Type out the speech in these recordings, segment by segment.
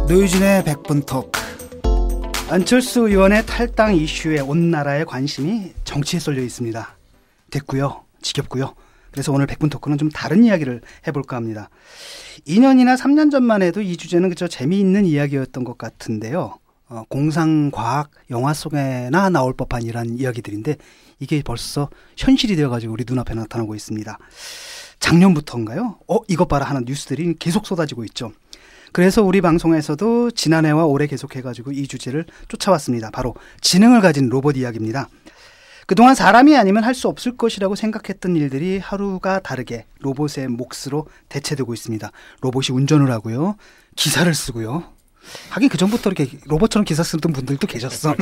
노유진의 100분 토크. 안철수 의원의 탈당 이슈에 온 나라의 관심이 정치에 쏠려 있습니다. 됐고요. 지겹고요. 그래서 오늘 100분 토크는 좀 다른 이야기를 해볼까 합니다. 2년이나 3년 전만 해도 이 주제는 그저 재미있는 이야기였던 것 같은데요. 공상과학 영화 속에나 나올 법한 이런 이야기들인데 이게 벌써 현실이 되어가지고 우리 눈앞에 나타나고 있습니다. 작년부터인가요? 이것 봐라 하는 뉴스들이 계속 쏟아지고 있죠. 그래서 우리 방송에서도 지난해와 올해 계속해가지고 이 주제를 쫓아왔습니다. 바로 지능을 가진 로봇 이야기입니다. 그동안 사람이 아니면 할 수 없을 것이라고 생각했던 일들이 하루가 다르게 로봇의 몫으로 대체되고 있습니다. 로봇이 운전을 하고요. 기사를 쓰고요. 하긴 그전부터 이렇게 로봇처럼 기사 쓰던 분들도 계셨어.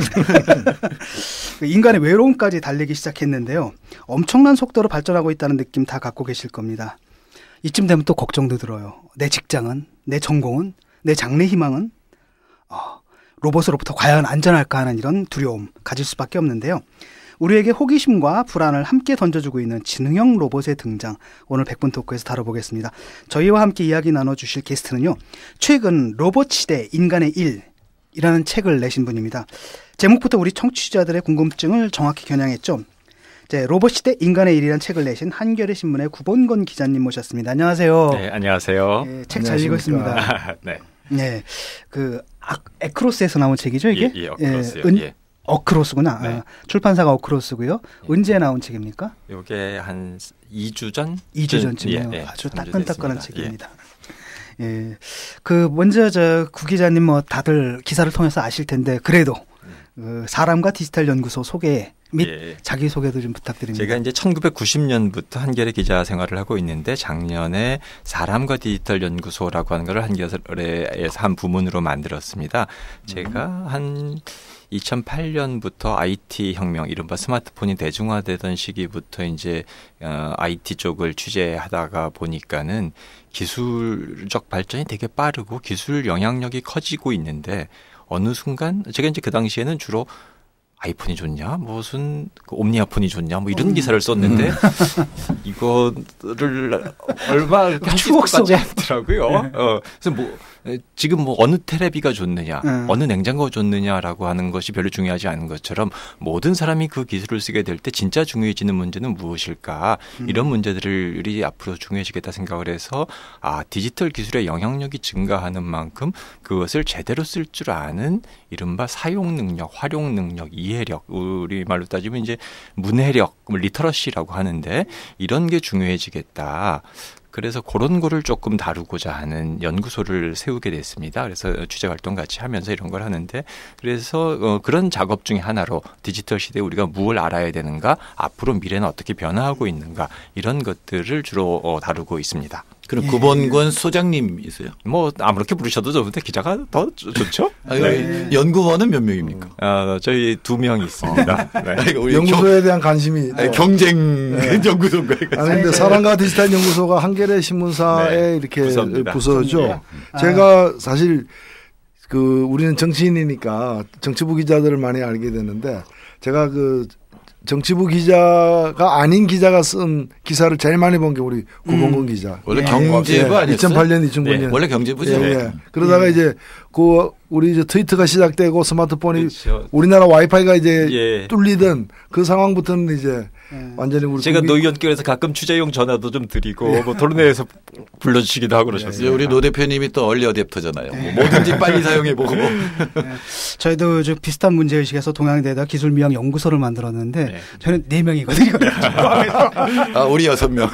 인간의 외로움까지 달리기 시작했는데요. 엄청난 속도로 발전하고 있다는 느낌 다 갖고 계실 겁니다. 이쯤 되면 또 걱정도 들어요. 내 직장은, 내 전공은, 내 장래 희망은 로봇으로부터 과연 안전할까 하는 이런 두려움 가질 수밖에 없는데요. 우리에게 호기심과 불안을 함께 던져주고 있는 지능형 로봇의 등장, 오늘 100분 토크에서 다뤄보겠습니다. 저희와 함께 이야기 나눠주실 게스트는요, 최근 로봇 시대 인간의 일이라는 책을 내신 분입니다. 제목부터 우리 청취자들의 궁금증을 정확히 겨냥했죠. 로봇 시대 인간의 일이라는 책을 내신 한겨레 신문의 구본건 기자님 모셨습니다. 안녕하세요. 네, 안녕하세요. 네, 책 잘 읽었습니다. 네. 네, 에크로스에서 나온 책이죠, 이게? 예, 어크로스요. 예. 어크로스구나. 네. 출판사가 어크로스고요. 예. 언제 나온 책입니까? 이게 한 2주 전? 2주 전쯤이요. 예, 아주 따끈따끈한 책입니다. 예. 먼저 구 기자님 다들 기사를 통해서 아실 텐데 그래도 사람과 디지털 연구소 소개 및 자기 소개도 좀 부탁드립니다. 제가 이제 1990년부터 한겨레 기자 생활을 하고 있는데 작년에 사람과 디지털 연구소라고 하는 걸 한겨레에서 한 부문으로 만들었습니다. 제가 한 2008년부터 IT 혁명, 이른바 스마트폰이 대중화되던 시기부터 이제 IT 쪽을 취재하다가 보니까는 기술적 발전이 되게 빠르고 기술 영향력이 커지고 있는데 어느 순간 제가 이제 그 당시에는 주로 아이폰이 좋냐, 무슨 옴니아폰이 좋냐, 이런 기사를 썼는데 이거를 얼마 추억 속에 하더라고요. 그래서 지금 어느 테레비가 좋느냐, 어느 냉장고가 좋느냐라고 하는 것이 별로 중요하지 않은 것처럼 모든 사람이 그 기술을 쓰게 될 때 진짜 중요해지는 문제는 무엇일까? 이런 문제들이 앞으로 중요해지겠다 생각을 해서 디지털 기술의 영향력이 증가하는 만큼 그것을 제대로 쓸 줄 아는 이른바 사용 능력, 활용 능력, 이해력, 우리 말로 따지면 이제 문해력, 리터러시라고 하는데 이런 게 중요해지겠다. 그래서 그런 거를 조금 다루고자 하는 연구소를 세우게 됐습니다. 그래서 취재 활동 같이 하면서 이런 걸 하는데, 그래서 그런 작업 중에 하나로 디지털 시대에 우리가 무엇을 알아야 되는가, 앞으로 미래는 어떻게 변화하고 있는가, 이런 것들을 주로 다루고 있습니다. 그럼 구본권 소장님이세요? 아무렇게 부르셔도 좋은데 기자가 더 좋죠? 네. 연구원은 몇 명입니까? 저희 2명 있습니다. 네. 연구소에 대한 관심이 경쟁 연구소인가요? 근데 사람과 디지털 연구소가 한겨레 신문사에 이렇게 부서입니다. 부서죠. 제가 사실 우리는 정치인이니까 정치부 기자들을 많이 알게 되는데, 제가 정치부 기자가 아닌 기자가 쓴 기사를 제일 많이 본 게 우리 구본건 기자. 원래 경제부 아니었어요? 2008년, 2009년. 원래 경제부죠. 그러다가 이제 우리 트위터가 시작되고 스마트폰이 그렇죠. 우리나라 와이파이가 이제 뚫리던 그 상황부터는 이제 완전히 우리 제가 노의원께서 가끔 취재용 전화도 좀 드리고 토론회에서 불러주시기도 하고 그러셨어요. 우리 노 대표님이 또 얼리 어댑터잖아요. 뭐든지 빨리 사용해보고. 저희도 비슷한 문제의식에서 동양대다 기술미학 연구소를 만들었는데 저는 4명이거든요. 우리 6명.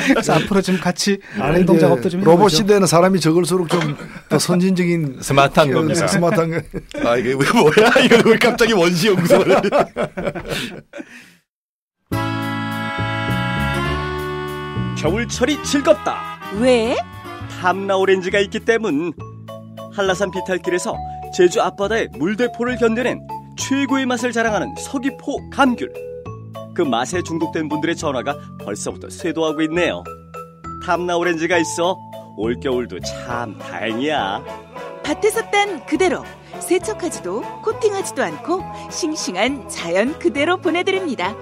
그래서 앞으로 좀 같이 행동 작업도 좀 로봇 시대는 사람이 적을수록 좀 더 선진적인 스마트한 겁니다. 스마트한 거. 이게 뭐야? 이거 왜 갑자기 원시 연구소를. 겨울철이 즐겁다. 왜? 탐라 오렌지가 있기 때문. 한라산 비탈길에서 제주 앞바다의 물대포를 견뎌낸 최고의 맛을 자랑하는 서귀포 감귤. 그 맛에 중독된 분들의 전화가 벌써부터 쇄도하고 있네요. 탐라 오렌지가 있어 올겨울도 참 다행이야. 밭에서 딴 그대로 세척하지도 코팅하지도 않고 싱싱한 자연 그대로 보내드립니다.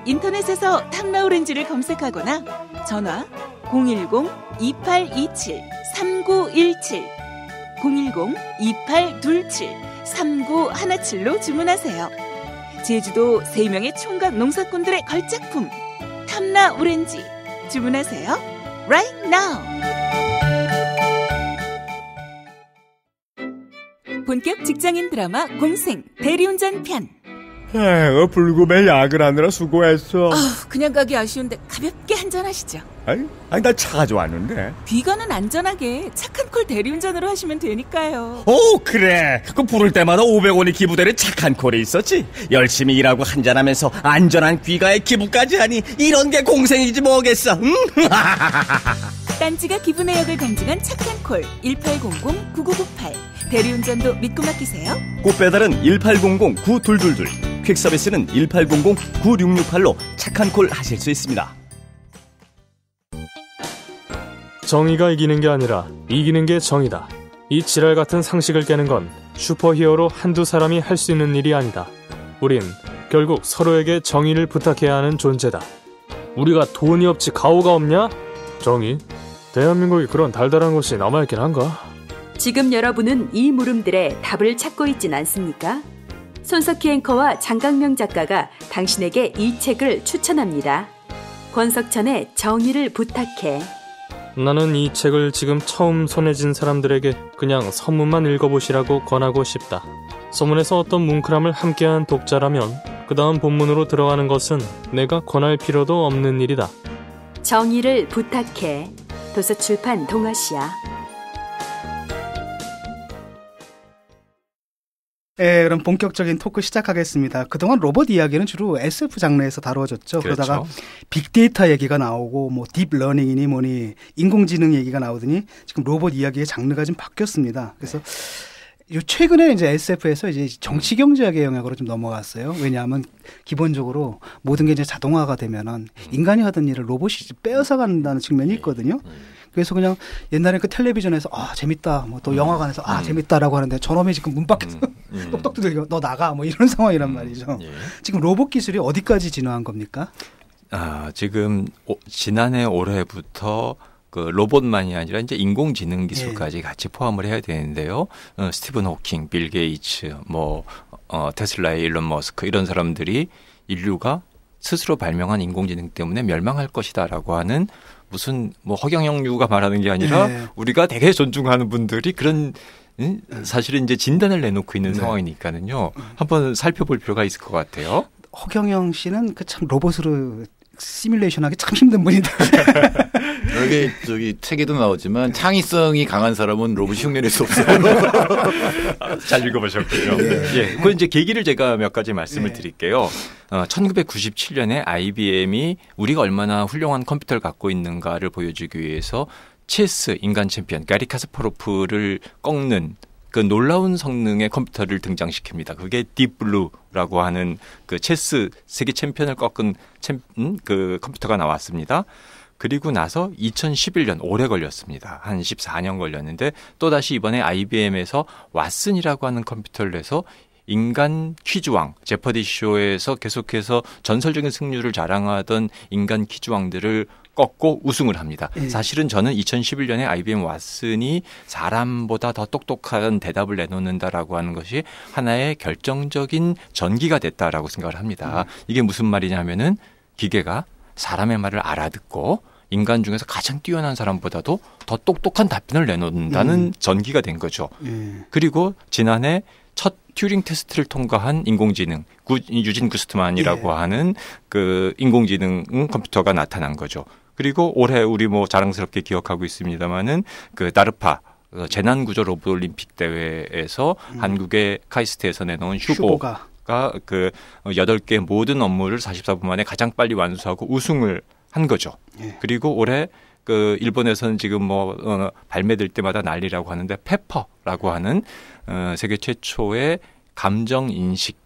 인터넷에서 탐라 오렌지를 검색하거나 전화 010-2827-3917 010-2827-3917로 주문하세요. 제주도 3명의 총각 농사꾼들의 걸작품 탐라 오렌지 주문하세요. Right now. 본격 직장인 드라마 공생 대리운전 편. 불금에 야근하느라 수고했어. 그냥 가기 아쉬운데 가볍게 한잔 하시죠. 아니 나 차 가져왔는데. 귀가는 안전하게 착한 콜 대리운전으로 하시면 되니까요. 오 그래. 그 부를 때마다 500원이 기부되는 착한 콜이 있었지. 열심히 일하고 한잔하면서 안전한 귀가에 기부까지 하니 이런 게 공생이지 뭐겠어. 응? 딴지가 기부 내역을 검증한 착한 콜 1800-9998. 대리운전도 믿고 맡기세요. 꽃배달은 1800-9222. 퀵서비스는 1800-9668로 착한 콜 하실 수 있습니다. 정의가 이기는 게 아니라 이기는 게 정의다. 이 지랄 같은 상식을 깨는 건 슈퍼히어로 한두 사람이 할 수 있는 일이 아니다. 우린 결국 서로에게 정의를 부탁해야 하는 존재다. 우리가 돈이 없지 가오가 없냐? 정의? 대한민국이 그런 달달한 곳이 남아있긴 한가? 지금 여러분은 이 물음들의 답을 찾고 있진 않습니까? 손석희 앵커와 장강명 작가가 당신에게 이 책을 추천합니다. 권석천의 정의를 부탁해. 나는 이 책을 지금 처음 손에 쥔 사람들에게 그냥 서문만 읽어보시라고 권하고 싶다. 서문에서 어떤 뭉클함을 함께한 독자라면 그 다음 본문으로 들어가는 것은 내가 권할 필요도 없는 일이다. 정의를 부탁해. 도서출판 동아시아. 네, 그럼 본격적인 토크 시작하겠습니다. 그동안 로봇 이야기는 주로 SF 장르에서 다루어졌죠. 그렇죠. 그러다가 빅데이터 얘기가 나오고 뭐 딥러닝이니 뭐니 인공지능 얘기가 나오더니 지금 로봇 이야기의 장르가 좀 바뀌었습니다. 그래서 최근에 이제 SF에서 이제 정치 경제학의 영역으로 좀 넘어갔어요. 왜냐하면 기본적으로 모든 게 이제 자동화가 되면은 인간이 하던 일을 로봇이 빼앗아 간다는 측면이 있거든요. 그래서 그냥 옛날에 그 텔레비전에서 재밌다, 뭐 또 영화관에서 재밌다라고 하는데 저놈이 지금 문 밖에서 똑똑 두들겨 너 나가 뭐 이런 상황이란 말이죠. 지금 로봇 기술이 어디까지 진화한 겁니까? 지금 지난해 올해부터 그 로봇만이 아니라 이제 인공지능 기술까지 같이 포함을 해야 되는데요. 스티븐 호킹, 빌 게이츠, 테슬라의 일론 머스크 이런 사람들이 인류가 스스로 발명한 인공지능 때문에 멸망할 것이다라고 하는 무슨 허경영류가 말하는 게 아니라 우리가 되게 존중하는 분들이 그런 사실은 이제 진단을 내놓고 있는 상황이니까는요. 한번 살펴볼 필요가 있을 것 같아요. 허경영 씨는 그 참 로봇으로 시뮬레이션하기 참 힘든 분인데. 여기 책에도 나오지만 창의성이 강한 사람은 로봇이 흉내낼 수 없어요. 잘 읽어보셨군요. 그 이제 계기를 제가 몇 가지 말씀을 드릴게요. 1997년에 IBM이 우리가 얼마나 훌륭한 컴퓨터를 갖고 있는가를 보여주기 위해서 체스 인간 챔피언 가리 카스파로프를 꺾는 그 놀라운 성능의 컴퓨터를 등장시킵니다. 그게 딥블루라고 하는 그 체스 세계 챔피언을 꺾은 그 컴퓨터가 나왔습니다. 그리고 나서 2011년 오래 걸렸습니다. 한 14년 걸렸는데 또다시 이번에 IBM에서 왓슨이라고 하는 컴퓨터를 내서 인간 퀴즈왕, 제퍼디 쇼에서 계속해서 전설적인 승률을 자랑하던 인간 퀴즈왕들을 꺾고 우승을 합니다. 사실은 저는 2011년에 IBM 왓슨이 사람보다 더 똑똑한 대답을 내놓는다라고 하는 것이 하나의 결정적인 전기가 됐다라고 생각을 합니다. 이게 무슨 말이냐면은 기계가 사람의 말을 알아듣고 인간 중에서 가장 뛰어난 사람보다도 더 똑똑한 답변을 내놓는다는 전기가 된 거죠. 그리고 지난해 첫 튜링 테스트를 통과한 인공지능, 유진 구스트만이라고 하는 그 인공지능 컴퓨터가 나타난 거죠. 그리고 올해 우리 자랑스럽게 기억하고 있습니다만은 그 나르파 재난구조 로봇 올림픽 대회에서 한국의 카이스트에서 내놓은 휴보가 그 8개 모든 업무를 44분 만에 가장 빨리 완수하고 우승을 한 거죠. 그리고 올해 그 일본에서는 지금 발매될 때마다 난리라고 하는데 페퍼라고 하는 세계 최초의 감정 인식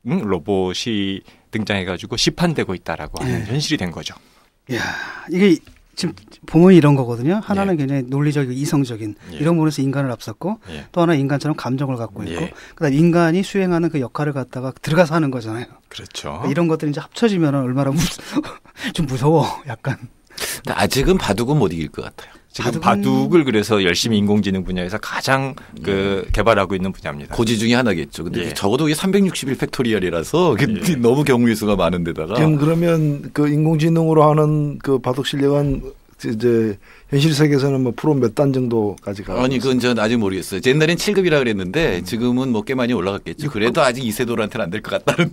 로봇이 등장해가지고 시판되고 있다라고 하는 현실이 된 거죠. 이야, 이게 지금 보면 이런 거거든요. 하나는 굉장히 논리적이고 이성적인 이런 부분에서 인간을 앞섰고 또 하나 인간처럼 감정을 갖고 있고 그다음 인간이 수행하는 그 역할을 갖다가 들어가서 하는 거잖아요. 그렇죠. 그러니까 이런 것들이 이제 합쳐지면 얼마나 좀 무서워, 약간. 근데 아직은 바둑은 못 이길 것 같아요. 지금 바둑을 그래서 열심히 인공지능 분야에서 가장 그 개발하고 있는 분야입니다. 고지 중에 하나겠죠. 근데 적어도 이게 361 팩토리얼이라서 너무 경우의 수가 많은데다가. 지금 그러면 그 인공지능으로 하는 그 바둑 실력은 이제 현실 세계에서는 뭐 프로 몇 단 정도까지 가요? 아니 그건 전 아직 모르겠어요. 옛날엔 7급이라 그랬는데 지금은 뭐 꽤 많이 올라갔겠죠. 그래도 아직 이세돌한테는 안 될 것 같다는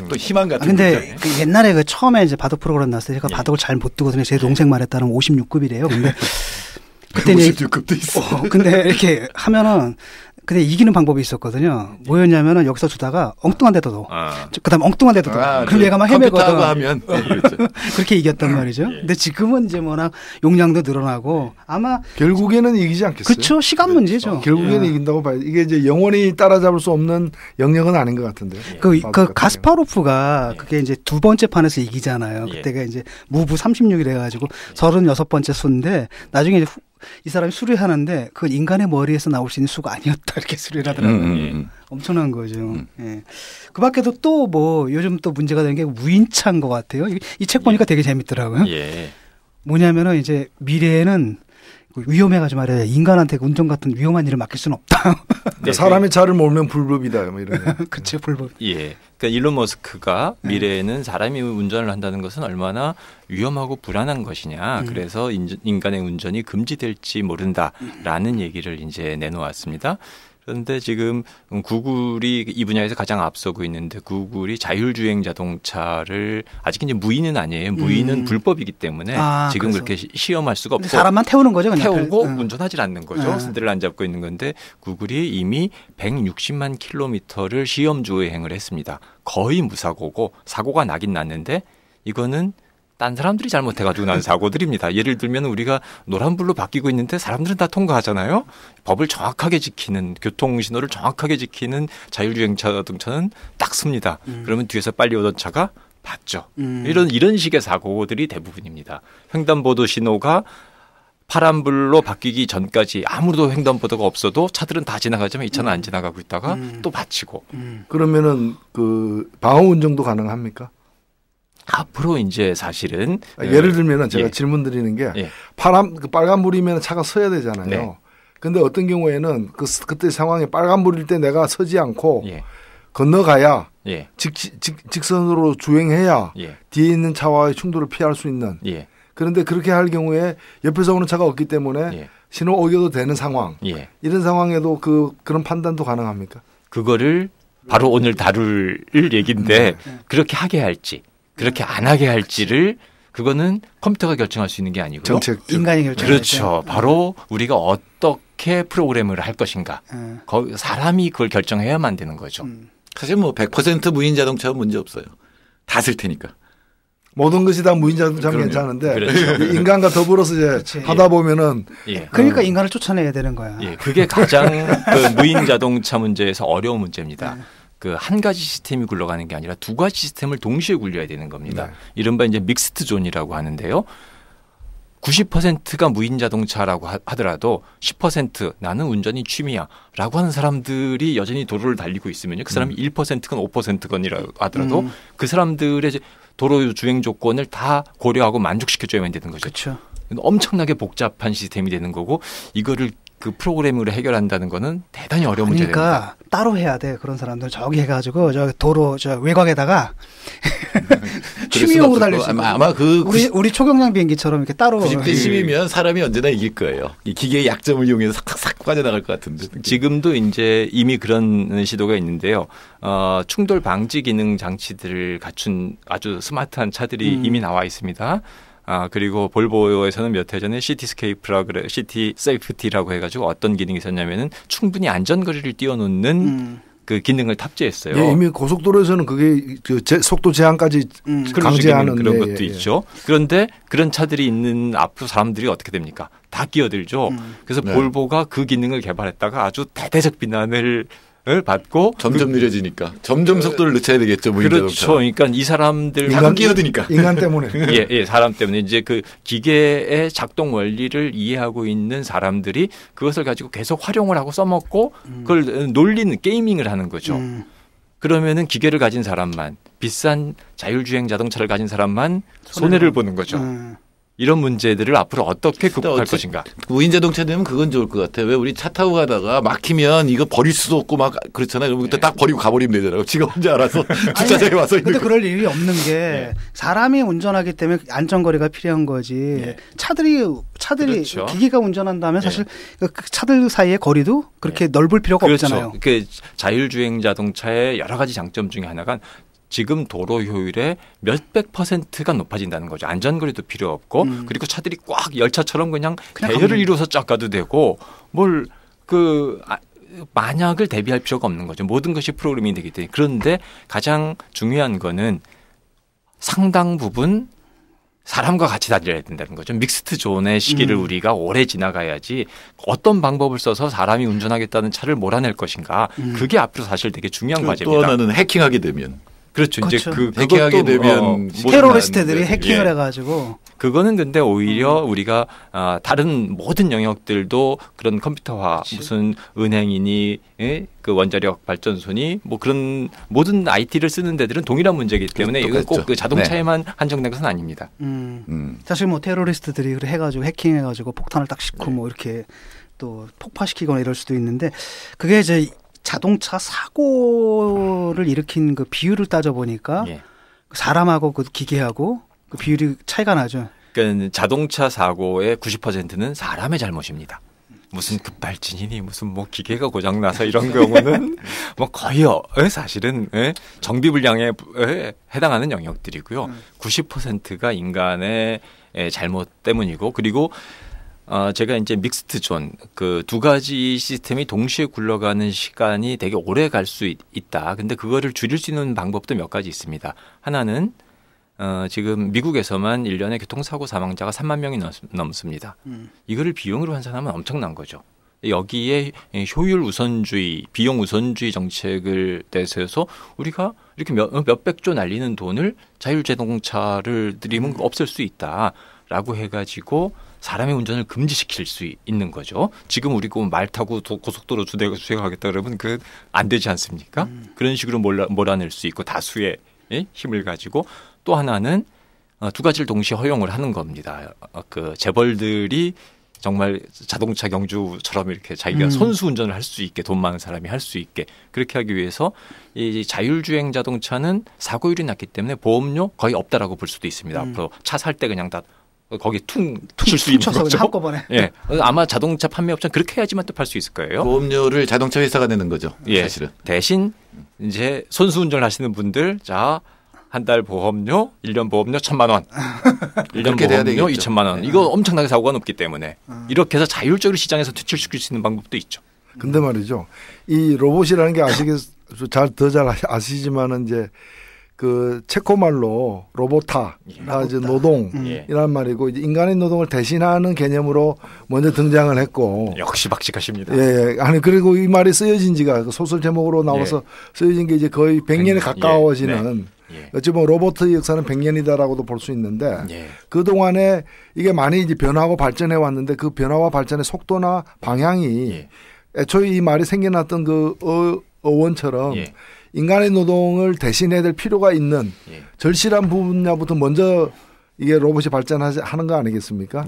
또 희망 같은. 근데 그 옛날에 그 처음에 이제 바둑 프로그램 나왔을 때 제가 바둑을 잘 못 두거든요. 제 동생 말에 따르면 56급이래요. 근데 그때 56급도 있어. 근데 이렇게 하면은 근데 이기는 방법이 있었거든요. 뭐였냐면은 여기서 두다가 엉뚱한 데도 둬. 그다음 엉뚱한 데도 둬. 그럼 얘가 막 헤매거든. 하면 그렇게 이겼단 말이죠. 근데 지금은 이제 워낙 용량도 늘어나고 아마 결국에는 이기지 않겠어요. 그렇죠. 시간 문제죠. 결국에는 이긴다고 봐요. 이게 이제 영원히 따라잡을 수 없는 영역은 아닌 것 같은데. 그 가스파로프가 그게 이제 두 번째 판에서 이기잖아요. 그때가 이제 무브 36이 돼가지고 36번째 수인데 나중에 이제 이 사람이 수리하는데 그건 인간의 머리에서 나올 수 있는 수가 아니었다 이렇게 수리를 하더라고요. 엄청난 거죠. 예. 그 밖에도 또 뭐 요즘 또 문제가 되는 게 무인차인 것 같아요. 이 책 보니까 되게 재밌더라고요. 뭐냐면은 이제 미래에는 위험해가지고 말이야. 인간한테 운전 같은 위험한 일을 맡길 수는 없다. 네, 사람의 차를 몰면 불법이다. 뭐 이런. 그렇죠, 불법. 예. 그러니까 일론 머스크가 미래에는 사람이 운전을 한다는 것은 얼마나 위험하고 불안한 것이냐. 그래서 인간의 운전이 금지될지 모른다라는 얘기를 이제 내놓았습니다. 그런데 지금 구글이 이 분야에서 가장 앞서고 있는데 구글이 자율주행 자동차를 아직 이제 무인은 아니에요. 무인은 불법이기 때문에 지금 그래서. 그렇게 시험할 수가 없고 사람만 태우는 거죠. 그냥 태우고 운전하지 않는 거죠. 핸들을 안 잡고 있는 건데 구글이 이미 160만 킬로미터를 시험 주행을 했습니다. 거의 무사고고 사고가 나긴 났는데 이거는 딴 사람들이 잘못해가지고 난 사고들입니다. 예를 들면 우리가 노란불로 바뀌고 있는데 사람들은 다 통과하잖아요. 법을 정확하게 지키는 교통신호를 정확하게 지키는 자율주행 자동차는 딱 씁니다. 그러면 뒤에서 빨리 오던 차가 봤죠. 이런 식의 사고들이 대부분입니다. 횡단보도 신호가 파란불로 바뀌기 전까지 아무도 횡단보도가 없어도 차들은 다 지나가지만 이 차는 안 지나가고 있다가 또 받치고. 그러면은 그 방어 운전도 가능합니까? 앞으로 이제 사실은 예를 들면은 제가 질문 드리는 게 빨간불이면 차가 서야 되잖아요. 근데 어떤 경우에는 그때 상황에 빨간불일 때 내가 서지 않고 건너가야 직선으로 주행해야 뒤에 있는 차와의 충돌을 피할 수 있는. 그런데 그렇게 할 경우에 옆에서 오는 차가 없기 때문에 신호 어겨도 되는 상황. 이런 상황에도 그런 판단도 가능합니까? 그거를 바로 오늘 다룰 얘기인데 그렇게 하게 할지. 그렇게 안 하게 할지를 그거는 컴퓨터가 결정할 수 있는 게 아니고요. 정책 인간이 결정하죠. 그렇죠. 바로 우리가 어떻게 프로그램을 할 것인가. 사람이 그걸 결정해야만 되는 거죠. 사실 뭐 100% 무인 자동차는 문제 없어요. 다 쓸 테니까. 모든 것이 다 무인 자동차는 괜찮은데 그렇죠. 인간과 더불어서 이제 하다 보면은 그러니까 인간을 쫓아내야 되는 거야. 그게 가장 그 무인 자동차 문제에서 어려운 문제입니다. 그 한 가지 시스템이 굴러가는 게 아니라 두 가지 시스템을 동시에 굴려야 되는 겁니다. 이른바 이제 믹스드 존이라고 하는데요. 90%가 무인 자동차라고 하더라도 10% 나는 운전이 취미야라고 하는 사람들이 여전히 도로를 달리고 있으면요. 그 사람이 1%건 5%건이라고 하더라도 그 사람들의 도로 주행 조건을 다 고려하고 만족시켜줘야만 되는 거죠. 그렇죠. 엄청나게 복잡한 시스템이 되는 거고 이거를 그 프로그램으로 해결한다는 거는 대단히 어려운 문제입니다. 그러니까 따로 해야 돼. 그런 사람들 저기 해가지고 저 도로 저 외곽에다가 취미용으로 달릴 수 있고. 아마 우리 초경량 비행기처럼 이렇게 따로 90대 10이면 사람이 언제나 이길 거예요. 이 기계의 약점을 이용해서 싹싹 빠져나갈 것 같은데. 지금도 이제 이미 그런 시도가 있는데요. 충돌 방지 기능 장치들을 갖춘 아주 스마트한 차들이 이미 나와 있습니다. 그리고 볼보에서는 몇 해 전에 시티 세이프티라고 해가지고 어떤 기능이 있었냐면은 충분히 안전거리를 띄워놓는 그 기능을 탑재했어요. 이미 고속도로에서는 그게 속도 제한까지 강제하는 그런 것도 있죠. 그런데 그런 차들이 있는 앞으로 사람들이 어떻게 됩니까? 다 끼어들죠. 그래서 볼보가 그 기능을 개발했다가 아주 대대적 비난을 받고 점점 느려지니까 점점 속도를 늦춰야 되겠죠. 그렇죠. 그러니까 이 사람들 자꾸 끼어드니까 인간 때문에 사람 때문에 이제 그 기계의 작동 원리를 이해하고 있는 사람들이 그것을 가지고 계속 활용을 하고 써먹고 그걸 놀리는 게이밍을 하는 거죠. 그러면은 기계를 가진 사람만 비싼 자율주행 자동차를 가진 사람만 손해를 보는 거죠. 이런 문제들을 앞으로 어떻게 극복할 것인가. 무인 자동차 되면 그건 좋을 것 같아요. 왜 우리 차 타고 가다가 막히면 이거 버릴 수도 없고 막 그렇잖아요. 그럼 그때 딱 버리고 가버리면 되잖아요. 지가 혼자 알아서 주차장에 와서 있는. 근데 그럴 일이 없는 게 사람이 운전하기 때문에 안전거리가 필요한 거지. 차들이 그렇죠. 기계가 운전한다면 사실 그 차들 사이의 거리도 그렇게 넓을 필요가 없잖아요. 그 자율주행 자동차의 여러 가지 장점 중에 하나가 지금 도로 효율의 몇백 %가 높아진다는 거죠. 안전거리도 필요 없고 그리고 차들이 꽉 열차처럼 그냥 대열을 이루어서 쫙 가도 되고 만약을 대비할 필요가 없는 거죠. 모든 것이 프로그래밍이 되기 때문에. 그런데 가장 중요한 거는 상당 부분 사람과 같이 다녀야 된다는 거죠. 믹스트 존의 시기를 우리가 오래 지나가야지 어떤 방법을 써서 사람이 운전하겠다는 차를 몰아낼 것인가. 그게 앞으로 사실 되게 중요한 과제입니다. 또 하나는 해킹하게 되면. 그렇죠. 이제 해킹하게 되면 테러리스트들이 해킹을 해가지고 그거는 근데 오히려 우리가 다른 모든 영역들도 그런 컴퓨터화 무슨 은행이니 그 원자력 발전소니 뭐 그런 모든 IT를 쓰는 데들은 동일한 문제이기 때문에 이건 꼭 그 자동차에만 한정된 것은 아닙니다. 사실 뭐 테러리스트들이 해가지고 해킹해가지고 폭탄을 딱 싣고 뭐 이렇게 또 폭파시키거나 이럴 수도 있는데 그게 이제 자동차 사고를 일으킨 그 비율을 따져보니까 사람하고 그 기계하고 그 비율이 차이가 나죠. 그러니까 자동차 사고의 90%는 사람의 잘못입니다. 무슨 급발진이니 무슨 뭐 기계가 고장나서 이런 경우는 뭐 거의 사실은 정비불량에 해당하는 영역들이고요. 90%가 인간의 잘못 때문이고 그리고 제가 이제 믹스트 존, 그 두 가지 시스템이 동시에 굴러가는 시간이 되게 오래 갈 수 있다. 근데 그거를 줄일 수 있는 방법도 몇 가지 있습니다. 하나는, 지금 미국에서만 1년에 교통사고 사망자가 3만 명이 넘습니다. 이거를 비용으로 환산하면 엄청난 거죠. 여기에 효율 우선주의, 비용 우선주의 정책을 내세워서 우리가 이렇게 몇백조 날리는 돈을 자율자동차를 들이면 없앨 수 있다라고 해가지고 사람의 운전을 금지시킬 수 있는 거죠. 지금 우리 말 타고 고속도로 주행하겠다 그러면 그 안 되지 않습니까? 그런 식으로 몰아낼 수 있고 다수의 힘을 가지고 또 하나는 두 가지를 동시에 허용을 하는 겁니다. 그 재벌들이 정말 자동차 경주처럼 이렇게 자기가 선수 운전을 할 수 있게 돈 많은 사람이 할 수 있게 그렇게 하기 위해서 이 자율주행 자동차는 사고율이 낮기 때문에 보험료 거의 없다라고 볼 수도 있습니다. 앞으로 차 살 때 그냥 다 거기 퉁 칠 수 있는 거죠. 한꺼번에. 예, 아마 자동차 판매업체는 그렇게 해야지만 또 팔 수 있을 거예요. 보험료를 자동차 회사가 내는 거죠. 사실은. 대신 이제 선수 운전을 하시는 분들 한 달 보험료, 1년 보험료 1,000만 원, 1년 보험료 2,000만 원. 이거 엄청나게 사고가 높기 때문에 이렇게 해서 자율적으로 시장에서 퇴출시킬 수 있는 방법도 있죠. 근데 말이죠. 이 로봇이라는 게 더 잘 아시지만은 이제 그 체코말로 로보타, 이제 노동이란 말이고 이제 인간의 노동을 대신하는 개념으로 먼저 등장을 했고 역시 박식하십니다. 아니 그리고 이 말이 쓰여진 지가 소설 제목으로 나와서 쓰여진 게 이제 거의 100년에 가까워지는 어찌 보면 로봇의 역사는 100년이다라고도 볼 수 있는데 그 동안에 이게 많이 이제 변화하고 발전해 왔는데 그 변화와 발전의 속도나 방향이 애초에 이 말이 생겨났던 그 어원처럼 인간의 노동을 대신해야 될 필요가 있는 절실한 분야부터 먼저 이게 로봇이 발전하는 거 아니겠습니까?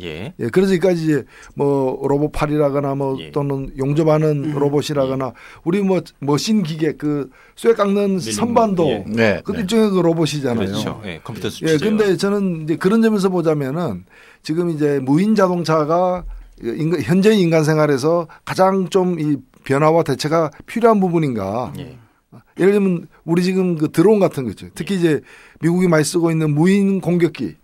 그래서 여기까지 이제 뭐 로봇팔이라거나 뭐 또는 용접하는 로봇이라거나 우리 뭐 머신 기계 그 쇠 깎는 선반도 그것도 일종의 그 로봇이잖아요. 그렇죠. 컴퓨터 수치죠. 근데 저는 이제 그런 점에서 보자면은 지금 이제 무인 자동차가 현재 인간 생활에서 가장 좀 이 변화와 대체가 필요한 부분인가? 예를 들면 우리 지금 그 드론 같은 거 있죠. 특히 이제 미국이 많이 쓰고 있는 무인 공격기.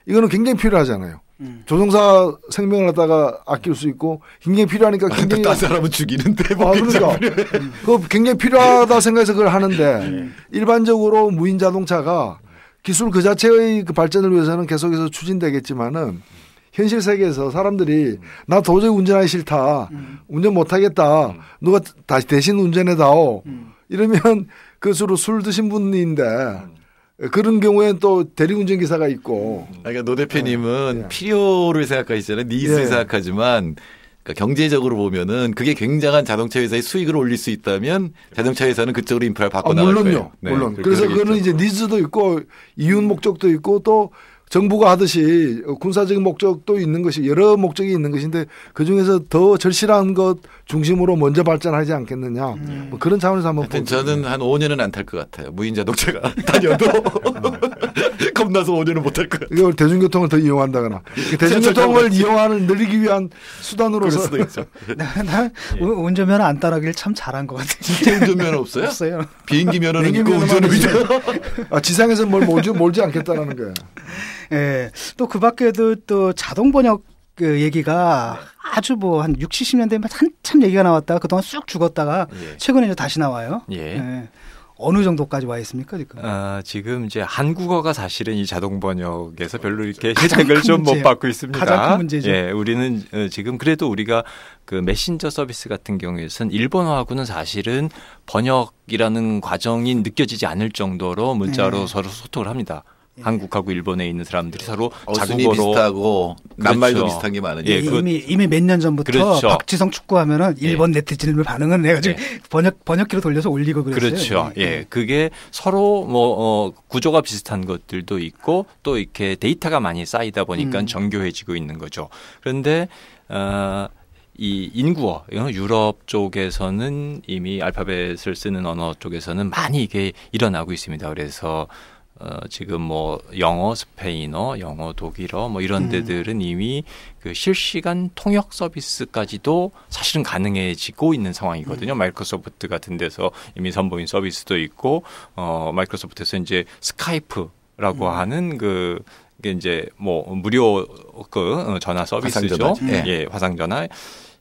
이거는 굉장히 필요하잖아요. 조종사 생명을 갖다가 아낄 수 있고 굉장히 필요하니까 굉장히 딴 사람은 죽이는데 그러니까 그거 굉장히 필요하다 생각해서 그걸 하는데 일반적으로 무인 자동차가 기술 그 자체의 그 발전을 위해서는 계속해서 추진되겠지만은 현실 세계에서 사람들이 나 도저히 운전하기 싫다. 운전 못하겠다. 누가 다시 대신 운전해다오. 이러면 그수로 술 드신 분인데 그런 경우에는 또 대리운전 기사가 있고. 그러니까 노 대표님은 필요를 생각하시잖아요. 니즈를 생각하지만 그러니까 경제적으로 보면은 그게 굉장한 자동차 회사의 수익을 올릴 수 있다면 자동차 회사는 그쪽으로 인프라를 바꿔 나갈 거예요. 물론. 그래서 그거는 이제 니즈도 있고 이윤 목적도 있고 또 정부가 하듯이 군사적인 목적도 있는 것이 여러 목적이 있는 것인데 그중에서 더 절실한 것 중심으로 먼저 발전하지 않겠느냐. 뭐 그런 차원에서 한번 하여튼 저는 한 5년은 안 탈 것 같아요. 무인 자동차가 다녀도 겁나서 5년은 못 탈 것 같아요. 이걸 대중교통을 더 이용한다거나 대중교통을 이용하는 늘리기 위한 수단으로서 수도 있죠. 난 운전면허 안 따라길 참 잘한 것 같아요. 진짜 운전면허 없어요? 없어요. 비행기 면허는 있고 운전은 지상에서 뭘 몰지 않겠다라는 거예요. 예. 또 그 밖에도 또 자동 번역 그 얘기가 아주 뭐 한 60, 70년대에 한참 얘기가 나왔다가 그동안 쑥 죽었다가 최근에 이제 다시 나와요. 예. 어느 정도까지 와 있습니까 지금? 지금 이제 한국어가 사실은 이 자동 번역에서 별로 이렇게 혜택을 좀 못 받고 있습니다. 가장 큰 문제죠. 예, 우리는 지금 그래도 우리가 그 메신저 서비스 같은 경우에서는 일본어하고는 사실은 번역이라는 과정이 느껴지지 않을 정도로 문자로 서로 소통을 합니다. 한국하고 일본에 있는 사람들이 서로 자국어로 비슷하고 낱말도 비슷한 게 많으니까. 이미 몇 년 전부터 그렇죠. 박지성 축구하면은 일본 네티즌을 반응을 해가지고 번역기로 돌려서 올리고 그랬어요. 그렇죠. 예, 그게 서로 뭐 구조가 비슷한 것들도 있고 또 이렇게 데이터가 많이 쌓이다 보니까 정교해지고 있는 거죠. 그런데 이 인구어, 유럽 쪽에서는 이미 알파벳을 쓰는 언어 쪽에서는 많이 이게 일어나고 있습니다. 그래서 지금 뭐 영어, 스페인어, 영어, 독일어 뭐 이런 데들은 이미 그 실시간 통역 서비스까지도 사실은 가능해지고 있는 상황이거든요. 마이크로소프트 같은 데서 이미 선보인 서비스도 있고, 마이크로소프트에서 이제 스카이프라고 하는 이게 이제 뭐 무료 전화 서비스죠. 화상전화.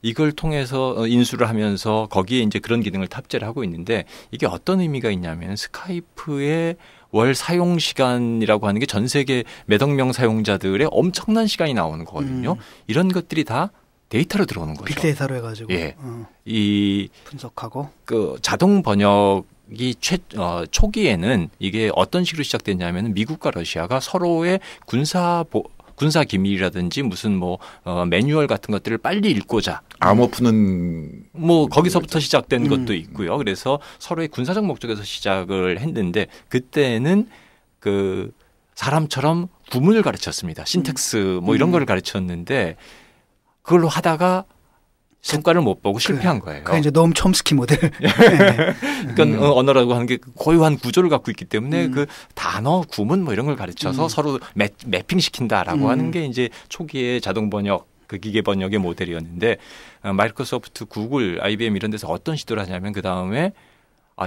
이걸 통해서 인수를 하면서 거기에 이제 그런 기능을 탑재를 하고 있는데 이게 어떤 의미가 있냐면 스카이프의 월 사용 시간이라고 하는 게 전 세계 몇억 명 사용자들의 엄청난 시간이 나오는 거거든요. 이런 것들이 다 데이터로 들어오는 거죠. 빅데이터로 해가지고 이 분석하고 그 자동 번역이 초기에는 이게 어떤 식으로 시작됐냐면 미국과 러시아가 서로의 군사 기밀이라든지 무슨 뭐 매뉴얼 같은 것들을 빨리 읽고자 암호 푸는 뭐 거기서부터 시작된 것도 있고요. 그래서 서로의 군사적 목적에서 시작을 했는데 그때는 그 사람처럼 구문을 가르쳤습니다. 신텍스 뭐 이런 거를 가르쳤는데 그걸로 하다가 성과를 못 보고 실패한 거예요. 그게 이제 노엄 촘스키 모델. 그러니까 언어라고 하는 게 고유한 구조를 갖고 있기 때문에 그 단어, 구문 뭐 이런 걸 가르쳐서 서로 매핑 시킨다라고 하는 게 이제 초기에 자동 번역, 그 기계 번역의 모델이었는데 마이크로소프트, 구글, IBM 이런 데서 어떤 시도를 하냐면 그 다음에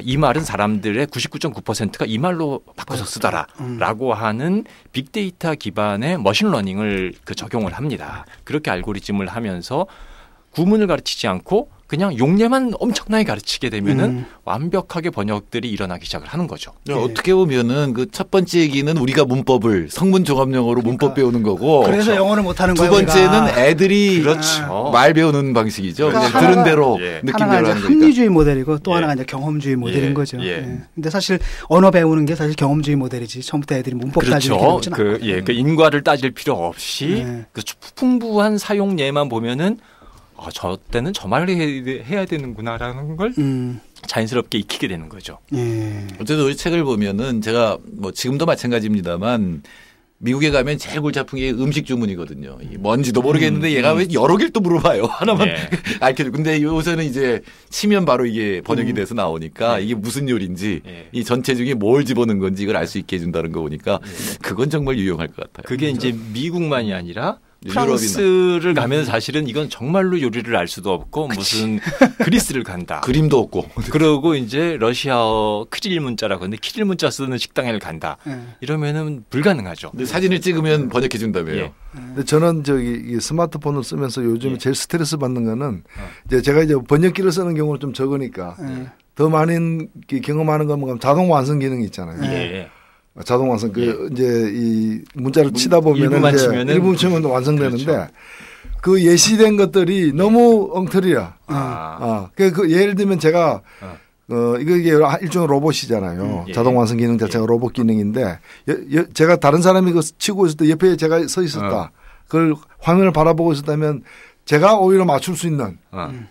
이 말은 사람들의 99.9%가 이 말로 바꿔서 쓰더라라고 하는 빅데이터 기반의 머신러닝을 적용을 합니다. 그렇게 알고리즘을 하면서 구문을 가르치지 않고 그냥 용례만 엄청나게 가르치게 되면은 완벽하게 번역들이 일어나기 시작을 하는 거죠. 어떻게 보면은 그 첫 번째 얘기는 우리가 문법을 성문 종합영어로 문법 배우는 거고. 그래서 영어를 못하는 거예요. 두 번째는 애들이 말 배우는 방식이죠. 그냥 들은 대로 느낀 대로 하는 거니까. 합리주의 모델이고 또 하나가 이제 경험주의 모델인 거죠. 근데 사실 언어 배우는 게 사실 경험주의 모델이지. 처음부터 애들이 문법 따질 필요 없진 않아요. 그 인과를 따질 필요 없이 그 풍부한 사용 예만 보면은 저 때는 저 말을 해야 되는구나라는 걸 자연스럽게 익히게 되는 거죠. 어쨌든 우리 책을 보면은 제가 뭐 지금도 마찬가지입니다만 미국에 가면 제일 골치 아픈 게 음식 주문이거든요. 뭔지도 모르겠는데 얘가 왜 여러 개를 또 물어봐요. 하나만 알게. 근데 요새는 이제 치면 바로 이게 번역이 돼서 나오니까 이게 무슨 요리인지 이 전체 중에 뭘 집어넣은 건지 이걸 알 수 있게 해준다는 거 보니까 그건 정말 유용할 것 같아요. 그게 이제 미국만이 아니라 프랑스를 가면 사실은 이건 정말로 요리를 알 수도 없고 무슨 그리스를 간다. 그림도 없고. 그러고 이제 러시아어 키릴 문자라고 하는데 키릴 문자 쓰는 식당에 간다. 이러면은 불가능하죠. 근데 사진을 찍으면 번역해 준다며요. 근데 저는 이 스마트폰을 쓰면서 요즘 제일 스트레스 받는 거는 이제 제가 이제 번역기를 쓰는 경우는 좀 적으니까 더 많은 경험하는 건 자동 완성 기능이 있잖아요. 자동 완성 이제 이 문자를 치다 보면은 일부만 치면 완성되는데 그렇죠. 그 예시된 것들이 너무 엉터리야. 그 예를 들면 제가 이게 일종의 로봇이잖아요. 자동 완성 기능 자체가 로봇 기능인데 제가 다른 사람이 그 치고 있을 때 옆에 제가 서 있었다. 그걸 화면을 바라보고 있었다면 제가 오히려 맞출 수 있는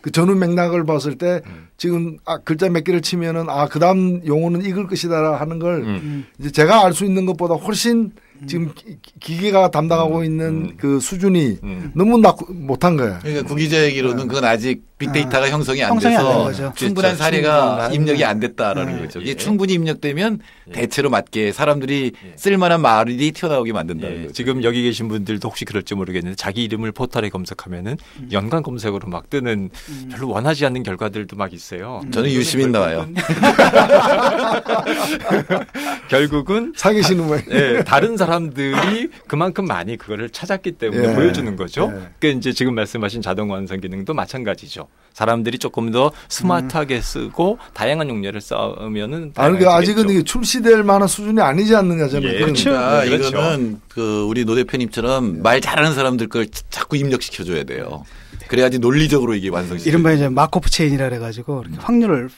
그 전후 맥락을 봤을 때 지금 글자 몇 개를 치면은 그다음 용어는 이걸 것이다 하는 걸 이제 제가 알 수 있는 것보다 훨씬 지금 기계가 담당하고 있는 그 수준이 너무 못한 거예요. 그러니까 구기자 얘기로는 그건 아직 빅데이터가 형성이 안 돼서 충분한 사례가 입력이 안 됐다라는 거죠. 이게 충분히 입력되면 대체로 맞게 사람들이 쓸만한 말이 튀어나오게 만든다는 거죠. 지금 여기 계신 분들도 혹시 그럴지 모르겠는데 자기 이름을 포털에 검색하면은 연관 검색어로 막 뜨는 별로 원하지 않는 결과들도 막 있어요. 저는 유시민 나와요. 결국은 사귀시는 거예요. 네, 다른 사람들이 그만큼 많이 그거를 찾았기 때문에 보여주는 거죠. 그러니까 이제 지금 말씀하신 자동 완성 기능도 마찬가지죠. 사람들이 조금 더 스마트하게 쓰고 다양한 용례를 쌓으면은 그러니까 아직은 이게 출시될 만한 수준이 아니지 않는가 저는. 그렇죠. 이거는 그 우리 노 대표님처럼 말 잘하는 사람들 걸 자꾸 입력시켜 줘야 돼요. 그래야지 논리적으로 이게 완성이. 이른바 이제 마코프 체인이라 그래가지고 이렇게 확률을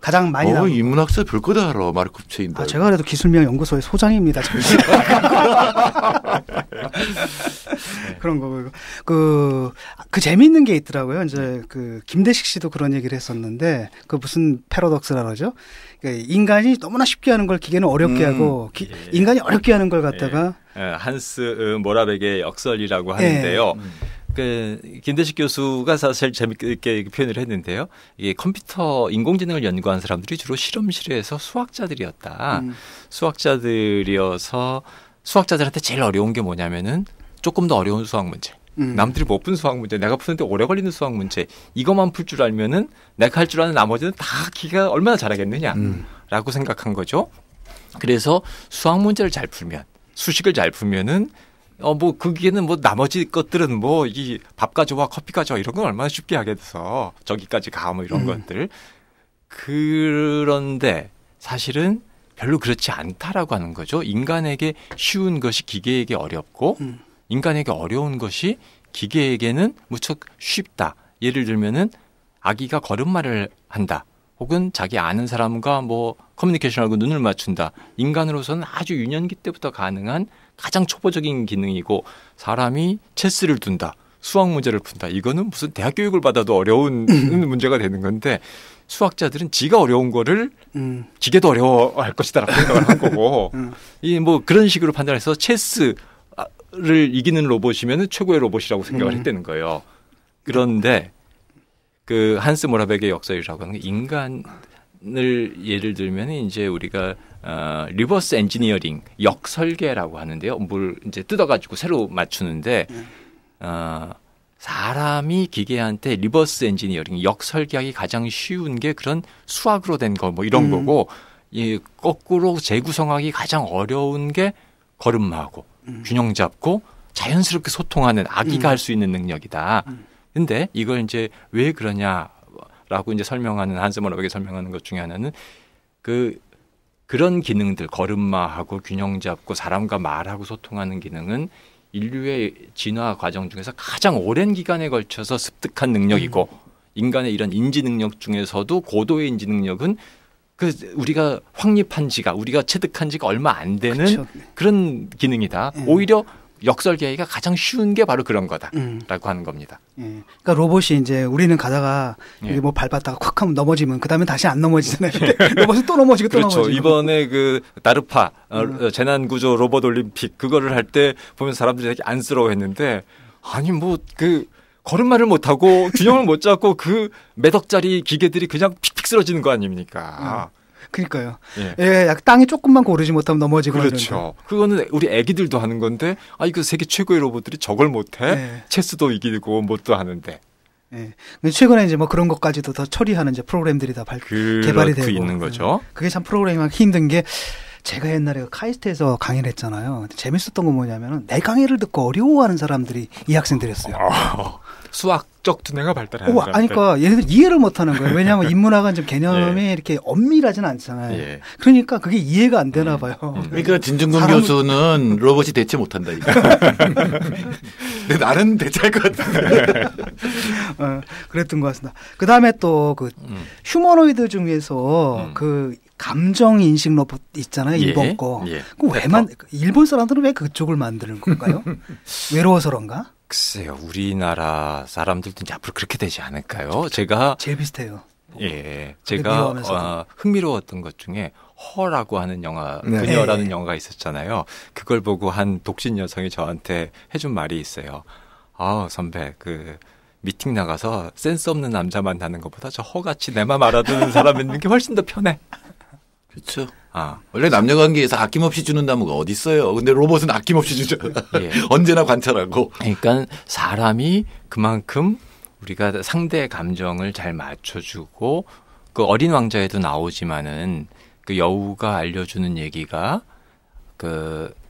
가장 많이 나오는. 인문학사 별거다 알아. 마코프 체인도. 제가 그래도 기술명 연구소의 소장입니다. 그런 거고. 그 재미있는 게 있더라고요. 이제 그 김대식 씨도 그런 얘기를 했었는데 그 무슨 패러독스라 그러죠. 그러니까 인간이 너무나 쉽게 하는 걸 기계는 어렵게 하고 인간이 어렵게 하는 걸 갖다가 한스 모라벡의 역설이라고 하는데요. 그 김대식 교수가 사실 재밌게 표현을 했는데요. 이게 컴퓨터 인공지능을 연구한 사람들이 주로 실험실에서 수학자들이었다. 수학자들이어서 수학자들한테 제일 어려운 게 뭐냐면은 조금 더 어려운 수학 문제. 남들이 못 푼 수학 문제, 내가 푸는데 오래 걸리는 수학 문제, 이것만 풀 줄 알면은 내가 할 줄 아는 나머지는 다 기계가 얼마나 잘하겠느냐라고 생각한 거죠. 그래서 수학 문제를 잘 풀면, 수식을 잘 풀면은 그 기계는 뭐 나머지 것들은 뭐 이 밥 가져와 커피 가져와 이런 건 얼마나 쉽게 하겠어. 저기까지 가 뭐 이런 것들. 그런데 사실은 별로 그렇지 않다라고 하는 거죠. 인간에게 쉬운 것이 기계에게 어렵고 인간에게 어려운 것이 기계에게는 무척 쉽다. 예를 들면은 아기가 걸음마를 한다. 혹은 자기 아는 사람과 뭐 커뮤니케이션하고 눈을 맞춘다. 인간으로서는 아주 유년기 때부터 가능한 가장 초보적인 기능이고 사람이 체스를 둔다. 수학 문제를 푼다. 이거는 무슨 대학 교육을 받아도 어려운 문제가 되는 건데 수학자들은 지가 어려운 거를 기계도 어려워할 것이다라고 생각을 한 거고 이 뭐 그런 식으로 판단해서 체스를 이기는 로봇이면 최고의 로봇이라고 생각을 했다는 거예요. 그런데 그 한스 모라벡의 역설이라고 하는 게 인간을 예를 들면 이제 우리가 리버스 엔지니어링 역설계라고 하는데요. 뭘 이제 뜯어가지고 새로 맞추는데 사람이 기계한테 리버스 엔지니어링 역설계하기 가장 쉬운 게 그런 수학으로 된 거 뭐 이런 거고 이 거꾸로 재구성하기 가장 어려운 게 걸음마하고 균형 잡고 자연스럽게 소통하는 아기가 할 수 있는 능력이다. 근데 이걸 이제 왜 그러냐라고 이제 설명하는 한스 모라벡이 설명하는 것 중에 하나는 그런 기능들 걸음마하고 균형 잡고 사람과 말하고 소통하는 기능은 인류의 진화 과정 중에서 가장 오랜 기간에 걸쳐서 습득한 능력이고 인간의 이런 인지 능력 중에서도 고도의 인지 능력은 우리가 확립한 지가 우리가 체득한 지가 얼마 안 되는 그런 기능이다. 오히려 역설계기가 가장 쉬운 게 바로 그런 거다라고 하는 겁니다. 그러니까 로봇이 이제 우리는 가다가 이게 뭐 밟았다가 콱 하면 넘어지면 그 다음에 다시 안 넘어지잖아요. 로봇은 또 넘어지고 또 그렇죠. 넘어지고. 이번에 그 나르파 재난구조 로봇 올림픽 그거를 할 때 보면 사람들이 되게 안쓰러워했는데 아니 뭐 걸음마를 못하고 균형을 못 잡고 그 몇 억짜리 기계들이 그냥 픽픽 쓰러지는 거 아닙니까? 그러니까요. 약 땅에 조금만 고르지 못하면 넘어지고. 그렇죠. 그거는 우리 애기들도 하는 건데 이거 세계 최고의 로봇들이 저걸 못해? 체스도 이기고 뭣도 하는데. 최근에 이제 뭐 그런 것까지도 더 처리하는 이제 프로그램들이 다 개발이 되고 있는 거죠. 그게 참 프로그래밍하기 힘든 게 제가 옛날에 카이스트에서 강의를 했잖아요. 재밌었던 건 뭐냐면은 내 강의를 듣고 어려워하는 사람들이 이 학생들이었어요. 수학적 두뇌가 발달하는 사람들. 아니 그러니까 얘네들 이해를 못하는 거예요. 왜냐하면 인문학은 좀 개념이 이렇게 엄밀하진 않잖아요. 그러니까 그게 이해가 안 되나 봐요. 그러니까 진중근 교수는 로봇이 대체 못한다 이거. 근데 나는 대체할 것 같은데. 그랬던 것 같습니다. 그 다음에 또 그 휴머노이드 중에서 그 감정 인식 로봇 있잖아요. 일본 거. 일본 사람들은 왜 그쪽을 만드는 건가요? 외로워서 그런가? 글쎄요. 우리나라 사람들도 이제 앞으로 그렇게 되지 않을까요? 제가 제일 비슷해요. 예, 제가 흥미로웠던 것 중에 허라고 하는 영화, 그녀라는 영화가 있었잖아요. 그걸 보고 한 독신 여성이 저한테 해준 말이 있어요. 선배, 미팅 나가서 센스 없는 남자 만나는 것보다 저 허같이 내 맘 알아두는 사람 있는 게 훨씬 더 편해. 그렇죠. 원래 남녀 관계에서 아낌없이 주는 나무가 어디 있어요. 근데 로봇은 아낌없이 주죠. 예. 언제나 관찰하고. 그러니까 사람이 그만큼 우리가 상대의 감정을 잘 맞춰주고 그 어린 왕자에도 나오지만은 그 여우가 알려주는 얘기가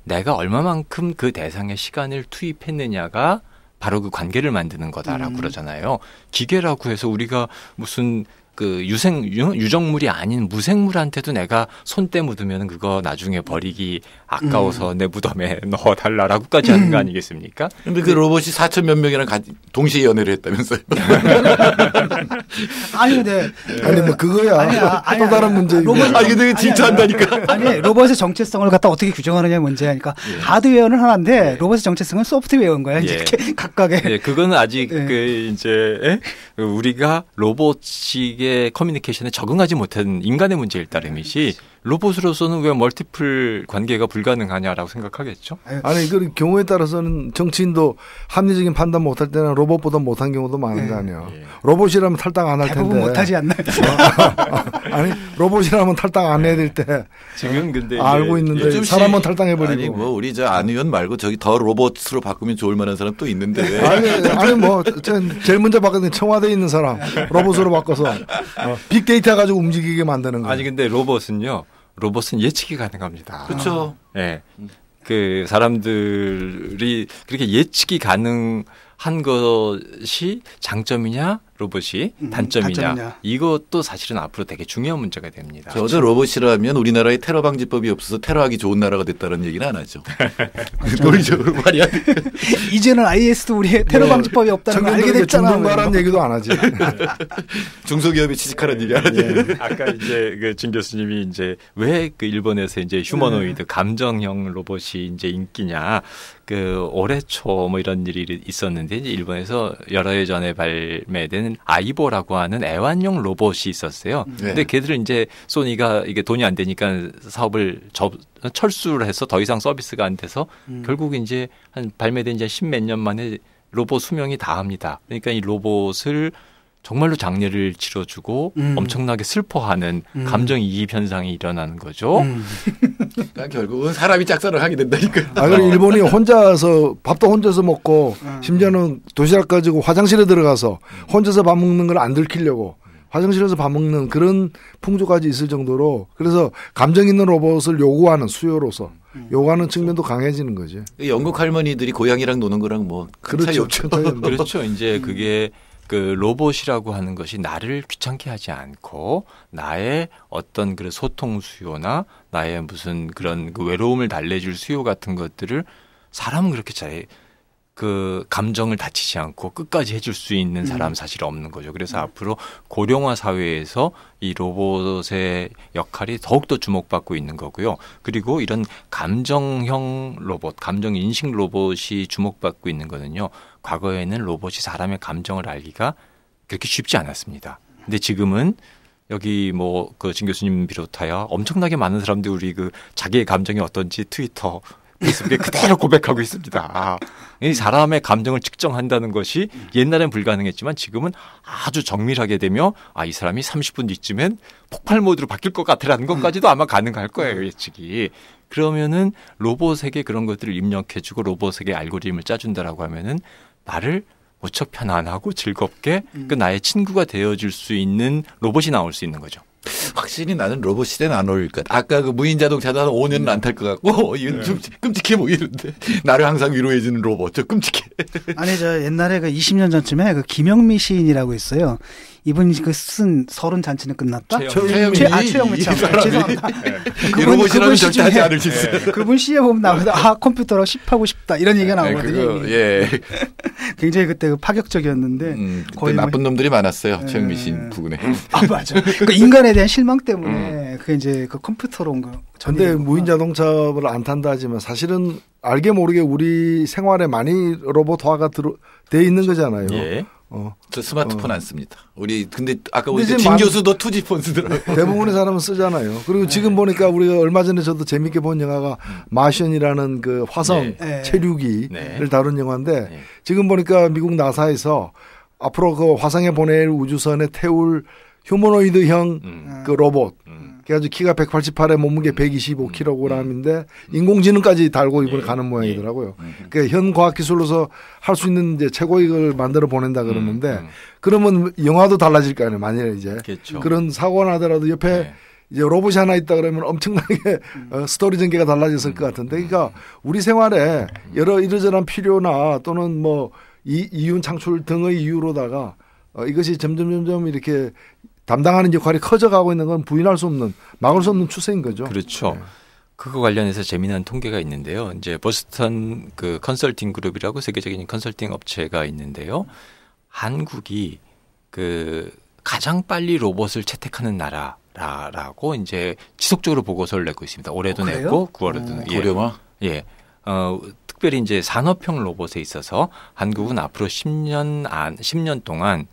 내가 얼마만큼 그 대상의 시간을 투입했느냐가 바로 그 관계를 만드는 거다라고 그러잖아요. 기계라고 해서 우리가 무슨 유정물이 아닌 무생물한테도 내가 손때 묻으면 그거 나중에 버리기 아까워서 내 무덤에 넣어달라라고까지 하는 거 아니겠습니까? 근데 그 로봇이 4천 몇 명이랑 동시에 연애를 했다면서요? 아니 뭐 그거야. 또 다른 문제. 근데 질투한다니까. 아니 로봇의 정체성을 갖다 어떻게 규정하느냐 문제니까 하드웨어는 하나인데 로봇의 정체성은 소프트웨어인 거야. 이제 각각의. 예, 그거는 아직 우리가 로봇이 커뮤니케이션에 적응하지 못한 인간의 문제일 따름이지 로봇으로서는 왜 멀티플 관계가 불가능하냐라고 생각하겠죠. 아니 그 경우에 따라서는 정치인도 합리적인 판단 못할 때는 로봇보다 못한 경우도 많은 거 아니에요. 로봇이라면 탈당 안 할 텐데. 대부분 못하지 않나요? 아니 로봇이라면 탈당 안 해야 될 때. 지금 근데 알고 있는데 사람은 탈당해버리고. 아니 뭐 우리 안 의원 말고 저기 더 로봇으로 바꾸면 좋을 만한 사람 또 있는데 왜? 아니 뭐 제일 먼저 바꿨던 청와대에 있는 사람 로봇으로 바꿔서 빅데이터 가지고 움직이게 만드는 거예요. 아니 근데 로봇은 예측이 가능합니다. 그렇죠. 네. 그 사람들이 그렇게 예측이 가능한 것이 장점이냐 로봇이 단점이냐 이것도 사실은 앞으로 되게 중요한 문제가 됩니다. 저도 로봇이라면 우리나라에 테러 방지법이 없어서 테러하기 좋은 나라가 됐다는 얘기는 안 하죠. 논리적으로 말이야. 이제는 IS도 우리의 테러 방지법이 없다는 걸 알게 됐잖아. 중동가라는 얘기도 안 하지. 중소기업에 취직하라는 얘기 안 하지. 아까 이제 진 교수님이 이제 왜 그 일본에서 이제 휴머노이드 감정형 로봇이 이제 인기냐. 올해 초 이런 일이 있었는데 이제 일본에서 여러 해 전에 발매된 아이보라고 하는 애완용 로봇이 있었어요. 근데 걔들은 이제 소니가 이게 돈이 안 되니까 사업을 철수를 해서 더 이상 서비스가 안 돼서 결국 이제 발매된 지 10몇 년 만에 로봇 수명이 다합니다. 그러니까 이 로봇을 정말로 장례를 치러주고 엄청나게 슬퍼하는 감정이입 현상이 일어나는 거죠. 그러니까 결국은 사람이 짝사랑을 하게 된다니까. 그럼 일본이 혼자서 밥도 혼자서 먹고 심지어는 도시락 가지고 화장실에 들어가서 혼자서 밥 먹는 걸 안 들키려고 화장실에서 밥 먹는 그런 풍조까지 있을 정도로 그래서 감정 있는 로봇을 요구하는 수요로서 요구하는 측면도 강해지는 거죠. 영국 할머니들이 고양이랑 노는 거랑 뭐 큰 차이 없죠. 그렇죠. 이제 그게 로봇이라고 하는 것이 나를 귀찮게 하지 않고 나의 어떤 소통 수요나 나의 무슨 그런 외로움을 달래줄 수요 같은 것들을 사람은 그렇게 잘 감정을 다치지 않고 끝까지 해줄 수 있는 사람 사실 없는 거죠. 그래서 앞으로 고령화 사회에서 이 로봇의 역할이 더욱더 주목받고 있는 거고요. 그리고 이런 감정형 로봇, 감정 인식 로봇이 주목받고 있는 거는요. 과거에는 로봇이 사람의 감정을 알기가 그렇게 쉽지 않았습니다. 근데 지금은 여기 진 교수님 비롯하여 엄청나게 많은 사람들이 우리 자기의 감정이 어떤지 트위터, 페이스북에 그대로 고백하고 있습니다. 이 사람의 감정을 측정한다는 것이 옛날엔 불가능했지만 지금은 아주 정밀하게 되며 이 사람이 30분 뒤쯤엔 폭발 모드로 바뀔 것 같다라는 것까지도 아마 가능할 거예요, 예측이. 그러면은 로봇에게 그런 것들을 입력해주고 로봇에게 알고리즘을 짜준다라고 하면은 나를 무척 편안하고 즐겁게 나의 친구가 되어줄 수 있는 로봇이 나올 수 있는 거죠. 확실히 나는 로봇 시대는 안 어울릴 것 같아. 아까 무인 자동차도 한 5년은 안 탈 것 같고 이건 좀 끔찍해 보이는데 나를 항상 위로해주는 로봇 저 끔찍해. 아니 저 옛날에 20년 전쯤에 김영미 시인이라고 있어요. 이분이 쓴 서른 잔치는 끝났다. 최영미 죄송합니다. 이 로봇이라면 절대 하지 않을 수 있어요. 그분 시에 보면 나오다 컴퓨터로 씹하고 싶다 이런 얘기가 나오거든요. 굉장히 그때 파격적이었는데 거의 나쁜 놈들이 많았어요. 최영미 시인 부근에. 맞아. 인간에 대한 실망 때문에 그게 이제 컴퓨터로 온 거. 근데 무인 자동차를 안 탄다 하지만 사실은 알게 모르게 우리 생활에 많이 로봇화가 돼 있는 거잖아요. 저 스마트폰 안 씁니다. 우리 근데 아까 근데 우리 진 교수도 투지폰 쓰더라고요. 대부분의 사람은 쓰잖아요. 그리고 지금 보니까 우리가 얼마 전에 저도 재밌게 본 영화가 마션이라는 그 화성 체류기를 다룬 영화인데 지금 보니까 미국 나사에서 앞으로 그 화성에 보낼 우주선에 태울 휴머노이드형 그 로봇. 그래가지고 키가 188에 몸무게 125kg인데 인공지능까지 달고 이번에 가는 모양이더라고요. 그러니까 현 과학기술로서 할 수 있는 이제 최고의 걸 만들어 보낸다 그러는데 그러면 영화도 달라질 거 아니에요. 만약에 이제 그렇죠. 그런 사고가 나더라도 옆에 이제 로봇이 하나 있다 그러면 엄청나게 스토리 전개가 달라졌을 것 같은데 그러니까 우리 생활에 여러 이러저러한 필요나 또는 뭐 이윤 창출 등의 이유로다가 이것이 점점 이렇게 담당하는 역할이 커져가고 있는 건 부인할 수 없는 막을 수 없는 추세인 거죠. 그렇죠. 그거 관련해서 재미난 통계가 있는데요. 이제 보스턴 그 컨설팅 그룹이라고 세계적인 컨설팅 업체가 있는데요. 한국이 그 가장 빨리 로봇을 채택하는 나라라고 이제 지속적으로 보고서를 내고 있습니다. 올해도 냈고 9월에도 고령화? 특별히 이제 산업형 로봇에 있어서 한국은 앞으로 10년 동안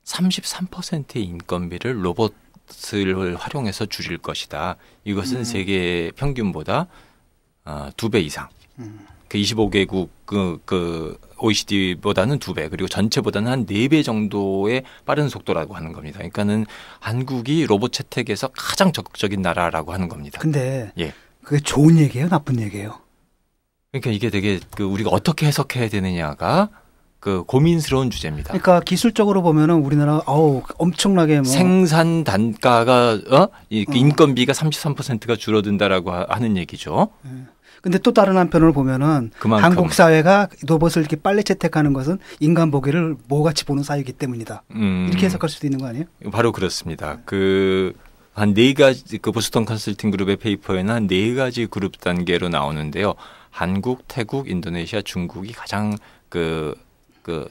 33%의 인건비를 로봇을 활용해서 줄일 것이다. 이것은 세계 평균보다 2배 이상. 그 25개국 그 OECD보다는 2배 그리고 전체보다는 한 4배 정도의 빠른 속도라고 하는 겁니다. 그러니까는 한국이 로봇 채택에서 가장 적극적인 나라라고 하는 겁니다. 근데 그게 좋은 얘기예요, 나쁜 얘기예요? 그러니까 이게 되게 그 우리가 어떻게 해석해야 되느냐가 그 고민스러운 주제입니다. 그러니까 기술적으로 보면은 우리나라 엄청나게 뭐 생산 단가가 인건비가 33%가 줄어든다라고 하는 얘기죠. 근데 또 다른 한편으로 보면은 그만큼. 한국 사회가 로봇을 이렇게 빨리 채택하는 것은 인간 보기를 모같이 보는 사회이기 때문이다. 이렇게 해석할 수도 있는 거 아니에요? 바로 그렇습니다. 한 4가지 그 보스턴 컨설팅 그룹의 페이퍼에는 한 4가지 그룹 단계로 나오는데요. 한국, 태국, 인도네시아, 중국이 가장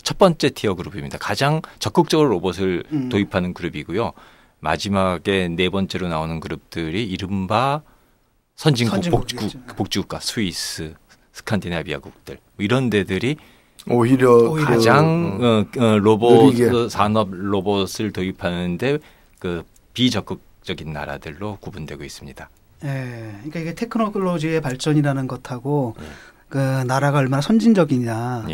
첫 번째 티어 그룹입니다. 가장 적극적으로 로봇을 도입하는 그룹이고요. 마지막에 4번째로 나오는 그룹들이 이른바 선진국 복지국가 스위스, 스칸디나비아국들 이런 데들이 오히려 가장 로봇 산업 로봇을 도입하는데 그 비적극적인 나라들로 구분되고 있습니다. 그러니까 이게 테크놀로지의 발전이라는 것하고 그 나라가 얼마나 선진적이냐.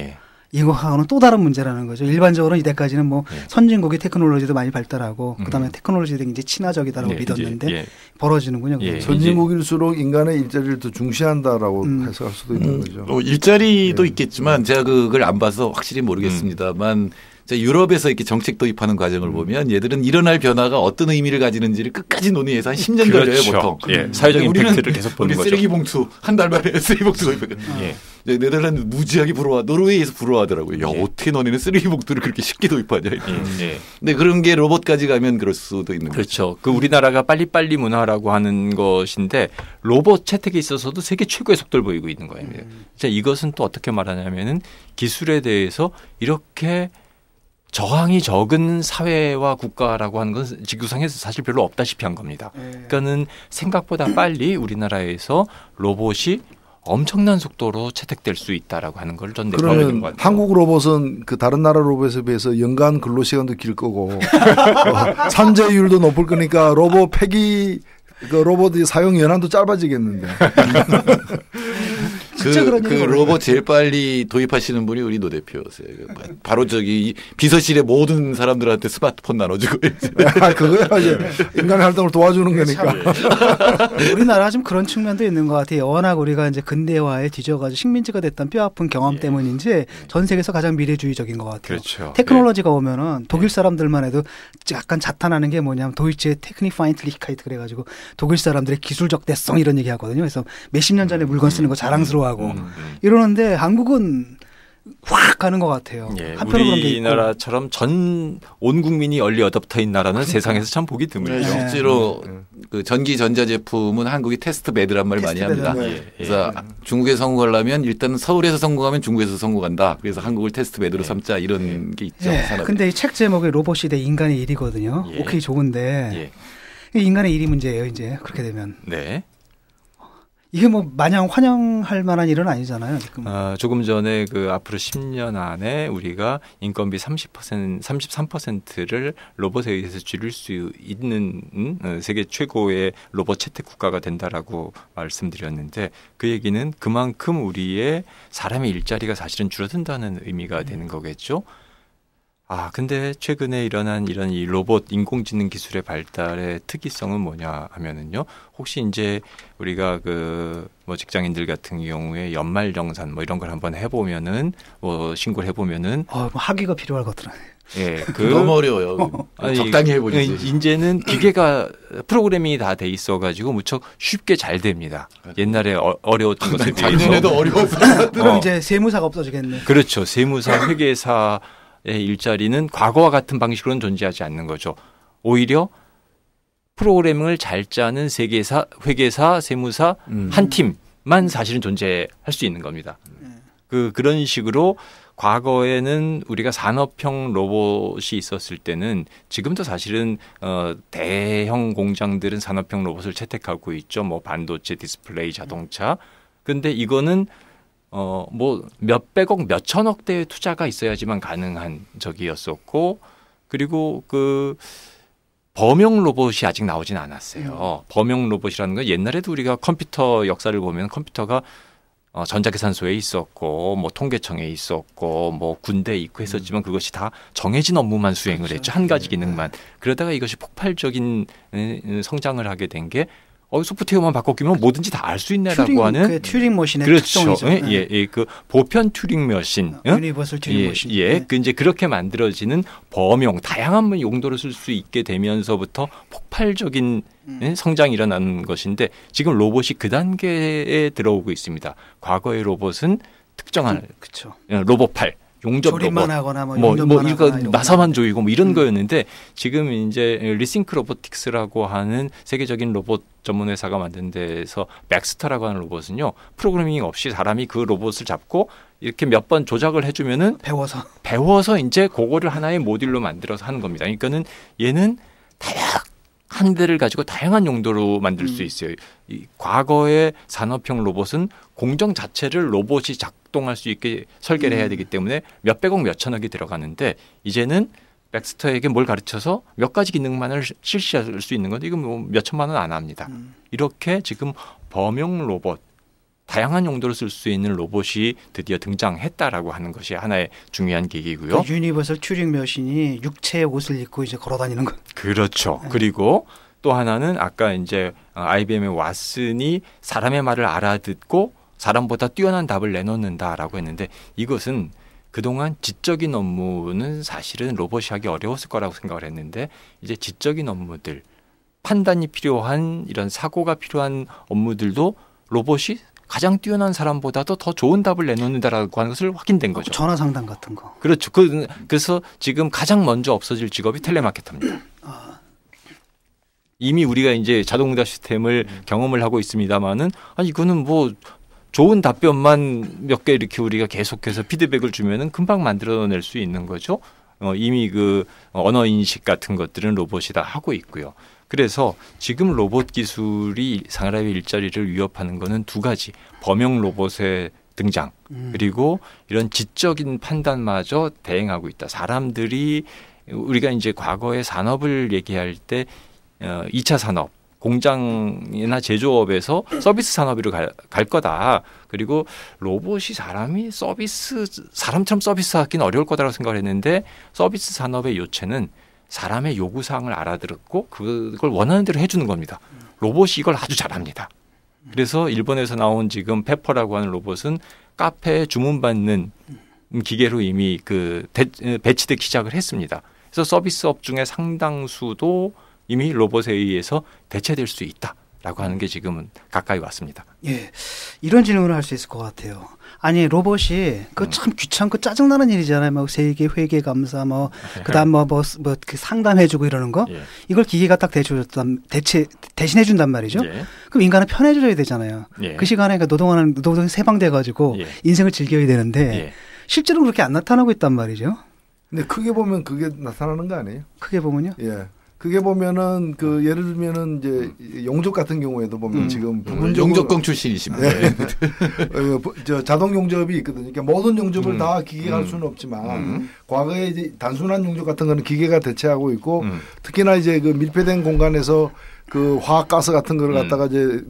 이거하고는 또 다른 문제라는 거죠. 일반적으로는 이때까지는 뭐 선진국이 테크놀로지도 많이 발달하고 그다음에 테크놀로지에 굉장히 친화적이다라고 믿었는데 벌어지는군요. 선진국일수록 인간의 일자리를 더 중시한다라고 해석할 수도 있는 거죠. 일자리도 있겠지만 제가 그걸 안 봐서 확실히 모르겠습니다만 유럽에서 이렇게 정책 도입하는 과정을 보면 얘들은 일어날 변화가 어떤 의미를 가지는지를 끝까지 논의해서 한 10년 걸려요 보통. 사회적 임팩트를 계속 보는 거죠. 쓰레기 봉투 한 달 만에 쓰레기 봉투 도입했거든요. 네덜란드 무지하게 부러워 노르웨이에서 부러워하더라고요. 야 어떻게 너네는 쓰레기 봉투를 그렇게 쉽게 도입하냐. 근데 그런 게 로봇까지 가면 그럴 수도 있는 거죠. 그렇죠. 그 우리나라가 빨리빨리 문화라고 하는 것인데 로봇 채택에 있어서도 세계 최고의 속도를 보이고 있는 거예요. 자, 이것은 또 어떻게 말하냐면은 기술에 대해서 이렇게 저항이 적은 사회와 국가라고 하는 건 지구상에서 사실 별로 없다시피 한 겁니다. 그러니까는 생각보다 빨리 우리나라에서 로봇이 엄청난 속도로 채택될 수 있다라고 하는 걸 전 내포하는 것 같아요. 한국 로봇은 그 다른 나라 로봇에 비해서 연간 근로 시간도 길 거고 산재율도 높을 거니까 로봇 로봇 사용 연한도 짧아지겠는데. 그 로봇 제일 빨리 도입하시는 분이 우리 노 대표세요. 바로 저기 비서실의 모든 사람들한테 스마트폰 나눠주고. 그거야 이제 인간의 활동을 도와주는 거니까. 우리나라 좀 그런 측면도 있는 것 같아요. 워낙 우리가 이제 근대화에 뒤져가지고 식민지가 됐던 뼈아픈 경험 때문인지 전 세계에서 가장 미래주의적인 것 같아요. 그렇죠. 테크놀로지가 오면은 독일 사람들만 해도 약간 자탄하는 게 뭐냐면 도이체 테크니파인틀리히카이트 그래가지고 독일 사람들의 기술적 대성 이런 얘기 하거든요. 그래서 몇십 년 전에 물건 쓰는 거 자랑스러워하고 이러는데 한국은 확 가는 것 같아요. 우리나라처럼 온 국민이 얼리 어댑터인 나라는 세상에서 참 보기 드물죠. 실제로 그 전기 전자 제품은 한국이 테스트 베드란 말 많이 합니다. 그래서 중국에서 성공하려면 일단 서울에서 성공하면 중국에서 성공한다. 그래서 한국을 테스트 베드로 삼자 이런 게 있죠. 근데 이 책 제목이 로봇이 대 인간의 일이거든요. 오케이 좋은데 인간의 일이 문제예요. 이제 그렇게 되면. 이게 뭐 마냥 환영할 만한 일은 아니잖아요. 지금. 조금 전에 그 앞으로 10년 안에 우리가 인건비 33%를 로봇에 의해서 줄일 수 있는 세계 최고의 로봇 채택 국가가 된다라고 말씀드렸는데 그 얘기는 그만큼 우리의 사람의 일자리가 사실은 줄어든다는 의미가 되는 거겠죠. 근데 최근에 일어난 이런 이 로봇 인공지능 기술의 발달의 특이성은 뭐냐 하면은요. 혹시 이제 우리가 그 뭐 직장인들 같은 경우에 연말 정산 뭐 이런 걸 한번 해보면은 뭐 신고를 해보면은 학위가 필요할 것 같더라고요. 예, 너무 어려워요. 적당히 해보지. 이제는 기계가 프로그래밍이 다 돼 있어가지고 무척 쉽게 잘 됩니다. 옛날에 어려웠던 것에 비해서. 작년에도 어려웠어. 그럼 이제 세무사가 없어지겠네. 그렇죠. 세무사, 회계사의 일자리는 과거와 같은 방식으로는 존재하지 않는 거죠. 오히려 프로그래밍을 잘 짜는 세계사, 회계사, 세무사 한 팀만 사실은 존재할 수 있는 겁니다. 그런 식으로 과거에는 우리가 산업형 로봇이 있었을 때는 지금도 사실은 대형 공장들은 산업형 로봇을 채택하고 있죠. 뭐 반도체, 디스플레이, 자동차. 근데 이거는 뭐 몇백억, 몇천억 대의 투자가 있어야지만 가능한 적이었었고, 그리고 그 범용 로봇이 아직 나오진 않았어요. 범용 로봇이라는 건 옛날에도 우리가 컴퓨터 역사를 보면 컴퓨터가 전자계산소에 있었고, 뭐 통계청에 있었고, 뭐 군대에 있고 했었지만 그것이 다 정해진 업무만 수행을 했죠. 한 가지 기능만. 그러다가 이것이 폭발적인 성장을 하게 된 게 소프트웨어만 바꿔 끼면 뭐든지 다 알 수 있네라고 하는 그 튜링 머신의 그렇죠. 특성이죠. 예, 그 보편 튜링 머신, 유니버설 튜링 머신. 그 이제 그렇게 만들어지는 범용, 다양한 용도로 쓸 수 있게 되면서부터 폭발적인 성장이 일어나는 것인데 지금 로봇이 그 단계에 들어오고 있습니다. 과거의 로봇은 특정한 로봇팔. 용접 조립만 로봇, 하거나 뭐 이거 나사만 조이고 뭐 이런 거였는데 지금 이제 리싱크 로보틱스라고 하는 세계적인 로봇 전문 회사가 만든 데서 맥스터라고 하는 로봇은요 프로그래밍 없이 사람이 그 로봇을 잡고 이렇게 몇 번 조작을 해주면은 배워서 이제 그거를 하나의 모듈로 만들어서 하는 겁니다. 그러니까는 얘는 다양한 데를 가지고 다양한 용도로 만들 수 있어요. 이 과거의 산업형 로봇은 공정 자체를 로봇이 작동할 수 있게 설계를 해야 되기 때문에 몇백억 몇천억이 들어가는데 이제는 백스터에게 뭘 가르쳐서 몇 가지 기능만을 실시할 수 있는 건데 이건 뭐 몇천만 원 안 합니다. 이렇게 지금 범용 로봇 다양한 용도로 쓸 수 있는 로봇이 드디어 등장했다라고 하는 것이 하나의 중요한 계기고요. 그 유니버설 튜링 머신이 육체의 옷을 입고 이제 걸어다니는 것. 그렇죠. 그리고 또 하나는 아까 이제 IBM의 왓슨이 사람의 말을 알아듣고 사람보다 뛰어난 답을 내놓는다라고 했는데 이것은 그동안 지적인 업무는 사실은 로봇이 하기 어려웠을 거라고 생각을 했는데 이제 지적인 업무들, 판단이 필요한 이런 사고가 필요한 업무들도 로봇이 가장 뛰어난 사람보다도 더 좋은 답을 내놓는다라고 하는 것을 확인된 거죠. 전화 상담 같은 거. 그렇죠. 그래서 지금 가장 먼저 없어질 직업이 텔레마케터입니다. 이미 우리가 이제 자동응답 시스템을 경험을 하고 있습니다만은 이거는 뭐 좋은 답변만 몇 개 이렇게 우리가 계속해서 피드백을 주면은 금방 만들어낼 수 있는 거죠. 이미 그 언어 인식 같은 것들은 로봇이 다 하고 있고요. 그래서 지금 로봇 기술이 사람의 일자리를 위협하는 거는 두 가지. 범용 로봇의 등장 그리고 이런 지적인 판단마저 대행하고 있다. 사람들이 우리가 이제 과거의 산업을 얘기할 때 2차 산업 공장이나 제조업에서 서비스 산업으로 갈 거다. 그리고 로봇이 사람처럼 서비스하기는 어려울 거다라고 생각을 했는데 서비스 산업의 요체는 사람의 요구사항을 알아들었고 그걸 원하는 대로 해주는 겁니다. 로봇이 이걸 아주 잘합니다. 그래서 일본에서 나온 지금 페퍼라고 하는 로봇은 카페에 주문받는 기계로 이미 배치되기 시작을 했습니다. 그래서 서비스업 중에 상당수도 이미 로봇에 의해서 대체될 수 있다라고 하는 게 지금은 가까이 왔습니다. 예, 이런 질문을 할 수 있을 것 같아요. 아니 로봇이 그 참 귀찮고 짜증나는 일이잖아요. 뭐 세계 회계 감사 그다음 그 상담해주고 이러는 거 이걸 기계가 딱 대신해준단 말이죠. 그럼 인간은 편해져야 되잖아요. 그 시간에 노동이 세방돼가지고 인생을 즐겨야 되는데 실제로 그렇게 안 나타나고 있단 말이죠. 근데 크게 보면 그게 나타나는 거 아니에요? 크게 보면요? 예. 그게 보면은 그 예를 들면은 이제 용접 같은 경우에도 보면 지금 용접工출신이십니다. 네. 저 자동 용접이 있거든요. 그러니까 모든 용접을 다 기계가 할 수는 없지만 과거에 이제 단순한 용접 같은 거는 기계가 대체하고 있고 특히나 이제 그 밀폐된 공간에서 그 화학가스 같은 걸 갖다가 이제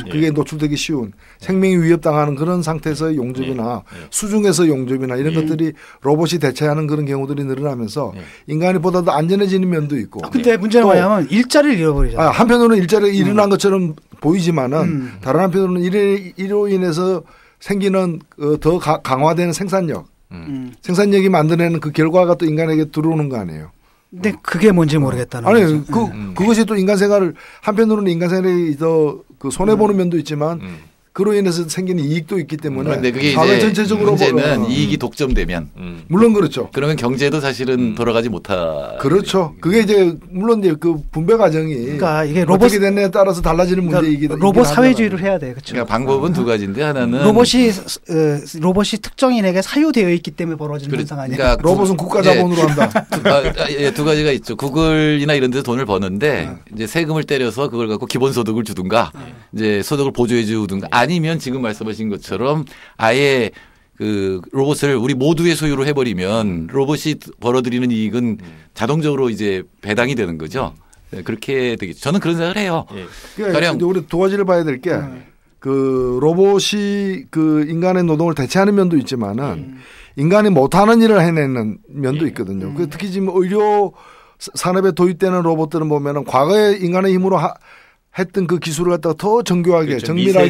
그게 노출되기 쉬운 생명이 위협당하는 그런 상태에서의 용접이나 수중에서 용접이나 이런 것들이 로봇이 대체하는 그런 경우들이 늘어나면서 인간이 보다도 안전해지는 면도 있고. 근데 문제는 뭐냐면 일자리를 잃어버리잖아요. 한편으로는 일자리가 일어난 것처럼 보이지만은 다른 한편으로는 이로 인해서 생기는 더 강화되는 생산력, 생산력이 만들어내는 그 결과가 또 인간에게 들어오는 거 아니에요. 근데 그게 뭔지 모르겠다는 거죠. 그것이 또 인간 생활을 한편으로는 인간 생활이 더 그 손해 보는 면도 있지만 그로 인해서 생기는 이익도 있기 때문에 그런데 그게 사회 전체적으로 문제는 이익이 독점되면 물론 그렇죠. 그러면 경제도 사실은 돌아가지 못하. 그렇죠. 그게 이제 물론 이제 그 분배 과정이 그러니까 이게 어떻게 됐냐에 따라서 달라지는 문제이기 때문에 로봇 사회주의를 해야 돼. 그렇죠. 그러니까 방법은 두 가지인데 하나는 로봇이 특정인에게 사유되어 있기 때문에 벌어지는 현상 아니에요. 그러니까 로봇은 국가 자본으로 한다. 두 가지가 있죠. 구글이나 이런 데서 돈을 버는데 이제 세금을 때려서 그걸 갖고 기본소득을 주든가 이제 소득을 보조해 주든가 아니면 지금 말씀하신 것처럼 아예 그 로봇을 우리 모두의 소유로 해버리면 로봇이 벌어들이는 이익은 자동적으로 이제 배당이 되는 거죠. 그렇게 되겠죠. 저는 그런 생각을 해요. 그러니까 우리 두 가지를 봐야 될 게 그 로봇이 그 인간의 노동을 대체하는 면도 있지만은 인간이 못하는 일을 해내는 면도 있거든요. 특히 지금 의료 산업에 도입되는 로봇들은 보면은 과거에 인간의 힘으로 했던 그 기술을 갖다가 더 정교하게 그렇죠. 정밀하게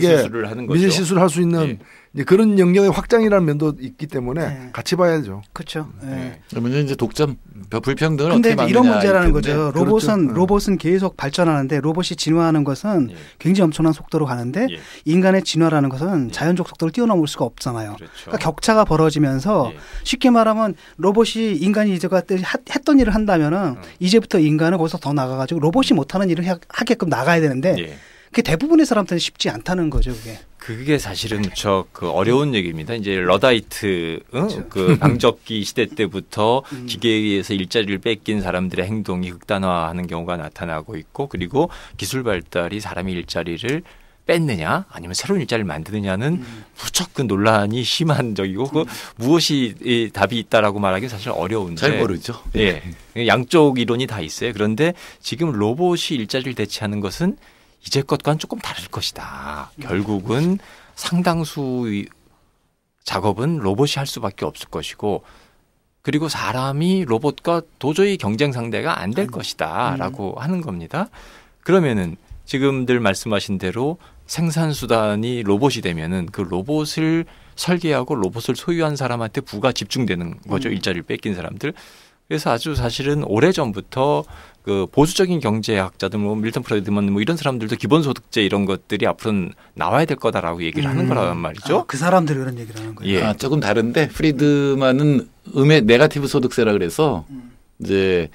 미세 시술을 할 수 있는 이제 그런 영역의 확장이라는 면도 있기 때문에 같이 봐야죠. 그렇죠. 그러면 이제 독점 불평등을 어떻게 막느냐. 근데 이런 문제라는 거죠. 로봇은 계속 발전하는데 로봇이 진화하는 것은 굉장히 엄청난 속도로 가는데 인간의 진화라는 것은 자연적 속도를 뛰어넘을 수가 없잖아요. 그렇죠. 그러니까 격차가 벌어지면서 쉽게 말하면 로봇이 인간이 이제가 했던 일을 한다면은 이제부터 인간은 거기서 더 나가가지고 로봇이 못하는 일을 하게끔 나가야 되는데 그게 대부분의 사람들은 쉽지 않다는 거죠. 그게 사실은 그 어려운 얘기입니다. 이제 러다이트 그 방적기 시대 때부터 기계에 의해서 일자리를 뺏긴 사람들의 행동이 극단화하는 경우가 나타나고 있고 그리고 기술 발달이 사람의 일자리를 뺐느냐 아니면 새로운 일자리를 만드느냐는 무척 그 논란이 심한 적이고 그 무엇이 답이 있다라고 말하기는 사실 어려운데 잘 모르죠. 예, 양쪽 이론이 다 있어요. 그런데 지금 로봇이 일자리를 대체하는 것은 이제껏과는 조금 다를 것이다. 결국은 상당수 작업은 로봇이 할 수밖에 없을 것이고 그리고 사람이 로봇과 도저히 경쟁 상대가 안 될 것이다라고 하는 겁니다. 그러면은 지금들 말씀하신 대로 생산수단이 로봇이 되면은 그 로봇을 설계하고 로봇을 소유한 사람한테 부가 집중되는 거죠. 일자리를 뺏긴 사람들. 그래서 아주 사실은 오래전부터 그 보수적인 경제학자들 뭐 밀턴 프리드먼 뭐 이런 사람들도 기본소득제 이런 것들이 앞으로는 나와야 될 거다라고 얘기를 하는 거란 말이죠. 그 사람들이 그런 얘기를 하는 거예요. 조금 다른데 프리드만은 네거티브 소득세라 그래서 이제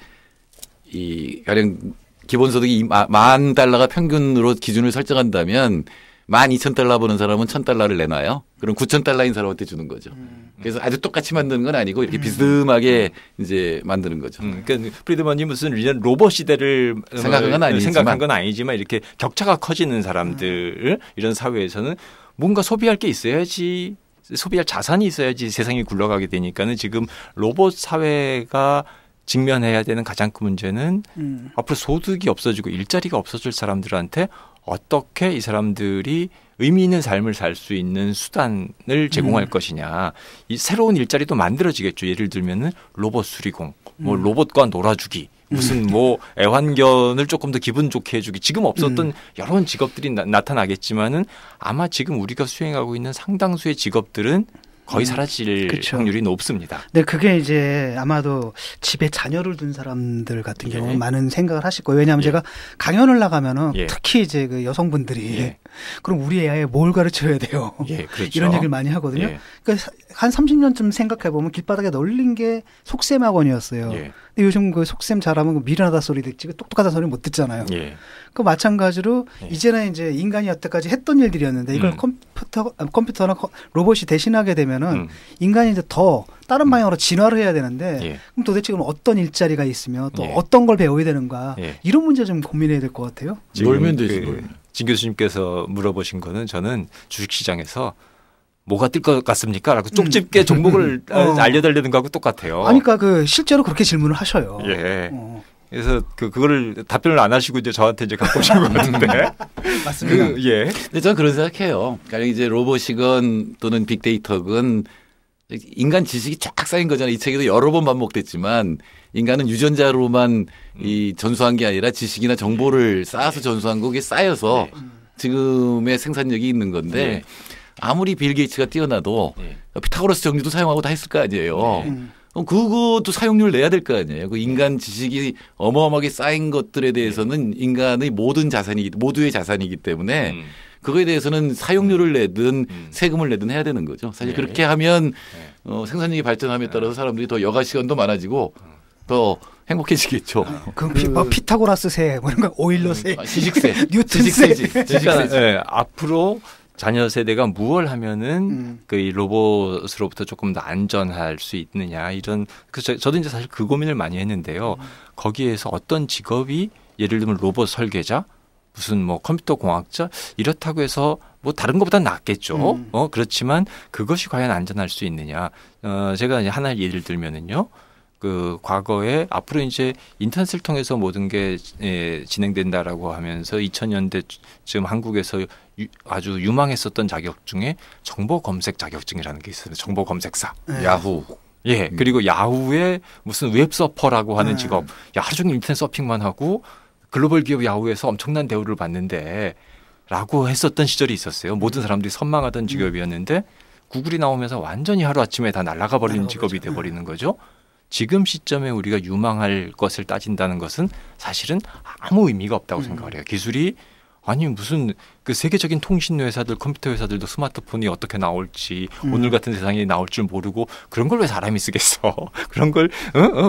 이 가령 기본소득이 $10,000가 평균으로 기준을 설정한다면 $12,000 버는 사람은 $1,000를 내놔요. 그럼 $9,000인 사람한테 주는 거죠. 그래서 아주 똑같이 만드는 건 아니고 이렇게 비스듬하게 이제 만드는 거죠. 그러니까 프리드먼이 무슨 로봇 시대를 생각한 건 아니지만 이렇게 격차가 커지는 사람들 이런 사회에서는 뭔가 소비할 게 있어야지 소비할 자산이 있어야지 세상이 굴러가게 되니까는 지금 로봇 사회가 직면해야 되는 가장 큰 문제는 앞으로 소득이 없어지고 일자리가 없어질 사람들한테 어떻게 이 사람들이 의미 있는 삶을 살 수 있는 수단을 제공할 것이냐. 이 새로운 일자리도 만들어지겠죠. 예를 들면은 로봇 수리공, 뭐 로봇과 놀아주기, 무슨 뭐 애완견을 조금 더 기분 좋게 해주기. 지금 없었던 여러 직업들이 나타나겠지만은 아마 지금 우리가 수행하고 있는 상당수의 직업들은 거의 사라질 확률이 높습니다. 네, 그게 이제 아마도 집에 자녀를 둔 사람들 같은 경우는 많은 생각을 하실 거예요. 왜냐하면 제가 강연을 나가면은 특히 이제 그 여성분들이 그럼 우리 애에 뭘 가르쳐야 돼요. 그렇죠. 이런 얘기를 많이 하거든요. 그러니까 한 30년쯤 생각해 보면 길바닥에 널린 게 속셈 학원이었어요. 근데 요즘 그 속셈 잘하면 미련하다 소리 듣지 똑똑하다 소리 못 듣잖아요. 그 마찬가지로 이제는 이제 인간이 여태까지 했던 일들이었는데 이걸 컴퓨터나 로봇이 대신하게 되면은 인간이 이제 더 다른 방향으로 진화를 해야 되는데 그럼 도대체 그럼 어떤 일자리가 있으며 또 어떤 걸 배워야 되는가 이런 문제 좀 고민해야 될 것 같아요. 놀면 되지. 진 교수님께서 물어보신 거는 저는 주식시장에서 뭐가 뜰 것 같습니까? 라고 쪽집게 종목을 알려달라는 거하고 똑같아요. 아니, 그러니까 실제로 그렇게 질문을 하셔요. 예. 그래서 그거를 답변을 안 하시고 이제 저한테 이제 갖고 오신 것 같은데. 맞습니다. 예. 근데 저는 그런 생각해요. 그러니까 이제 로봇이건 또는 빅데이터건 인간 지식이 쫙 쌓인 거잖아요. 이 책에도 여러 번 반복됐지만 인간은 유전자로만 이 전수한 게 아니라 지식이나 정보를 쌓아서 전수한 거게 쌓여서 지금의 생산력이 있는 건데 아무리 빌 게이츠가 뛰어나도 피타고라스 정리도 사용하고 다 했을 거 아니에요. 그것도 사용료를 내야 될 거 아니에요. 그 인간 지식이 어마어마하게 쌓인 것들에 대해서는 인간의 모두의 자산이기 때문에 그거에 대해서는 사용료를 내든 세금을 내든 해야 되는 거죠. 사실 그렇게 하면 생산력이 발전함에 따라서 사람들이 더 여가 시간도 많아지고 더 행복해지겠죠. 그럼 피타고라스세, 뭐 이런 거 오일러세, 시식세, 뉴턴세. 그러니까 앞으로 자녀 세대가 무엇을 하면은 그 이 로봇으로부터 조금 더 안전할 수 있느냐 이런 저도 이제 사실 그 고민을 많이 했는데요. 거기에서 어떤 직업이 예를 들면 로봇 설계자, 무슨 뭐 컴퓨터 공학자 이렇다고 해서 뭐 다른 것보다는 낫겠죠. 그렇지만 그것이 과연 안전할 수 있느냐. 제가 이제 하나 예를 들면은요. 그 과거에 앞으로 이제 인터넷을 통해서 모든 게 진행된다라고 하면서 2000년대쯤 한국에서 아주 유망했었던 자격 중에 정보 검색 자격증이라는 게 있어요. 정보 검색사. 야후. 예. 그리고 야후의 무슨 웹 서퍼라고 하는 직업. 야, 하루 종일 인터넷 서핑만 하고 글로벌 기업 야후에서 엄청난 대우를 받는데 라고 했었던 시절이 있었어요. 모든 사람들이 선망하던 직업이었는데 구글이 나오면서 완전히 하루아침에 다 날아가 버리는 직업이 돼버리는 거죠. 지금 시점에 우리가 유망할 것을 따진다는 것은 사실은 아무 의미가 없다고 생각을 해요. 기술이 아니 무슨 그 세계적인 통신 회사들 컴퓨터 회사들도 스마트폰이 어떻게 나올지 오늘 같은 세상이 나올 줄 모르고 그런 걸 왜 사람이 쓰겠어. 그런 걸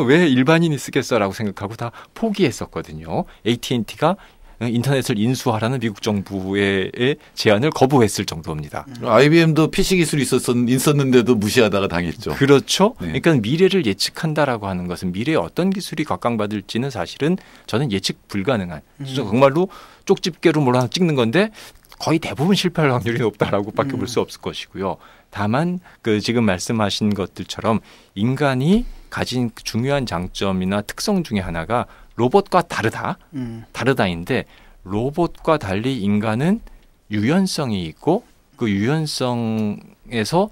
왜 일반인이 쓰겠어라고 생각하고 다 포기했었거든요. AT&T가 인터넷을 인수하라는 미국 정부의 제안을 거부했을 정도입니다. IBM도 PC 기술이 있었는데도 무시하다가 당했죠. 그렇죠. 네. 그러니까 미래를 예측한다라고 하는 것은 미래에 어떤 기술이 각광받을지는 사실은 저는 예측 불가능한 정말로 쪽집게로 뭘 하나 찍는 건데 거의 대부분 실패할 확률이 높다라고밖에 볼 수 없을 것이고요. 다만 그 지금 말씀하신 것들처럼 인간이 가진 중요한 장점이나 특성 중에 하나가 로봇과 다르다인데 로봇과 달리 인간은 유연성이 있고 그 유연성에서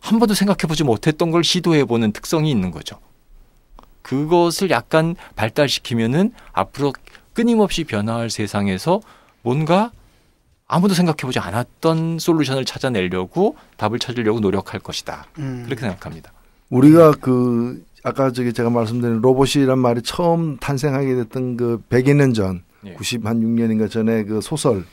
한 번도 생각해보지 못했던 걸 시도해보는 특성이 있는 거죠. 그것을 약간 발달시키면은 앞으로 끊임없이 변화할 세상에서 뭔가 아무도 생각해보지 않았던 솔루션을 찾아내려고 답을 찾으려고 노력할 것이다. 그렇게 생각합니다. 우리가 아까 제가 말씀드린 로봇이란 말이 처음 탄생하게 됐던 그 100여 년 전, 96년인가 전에 그 소설,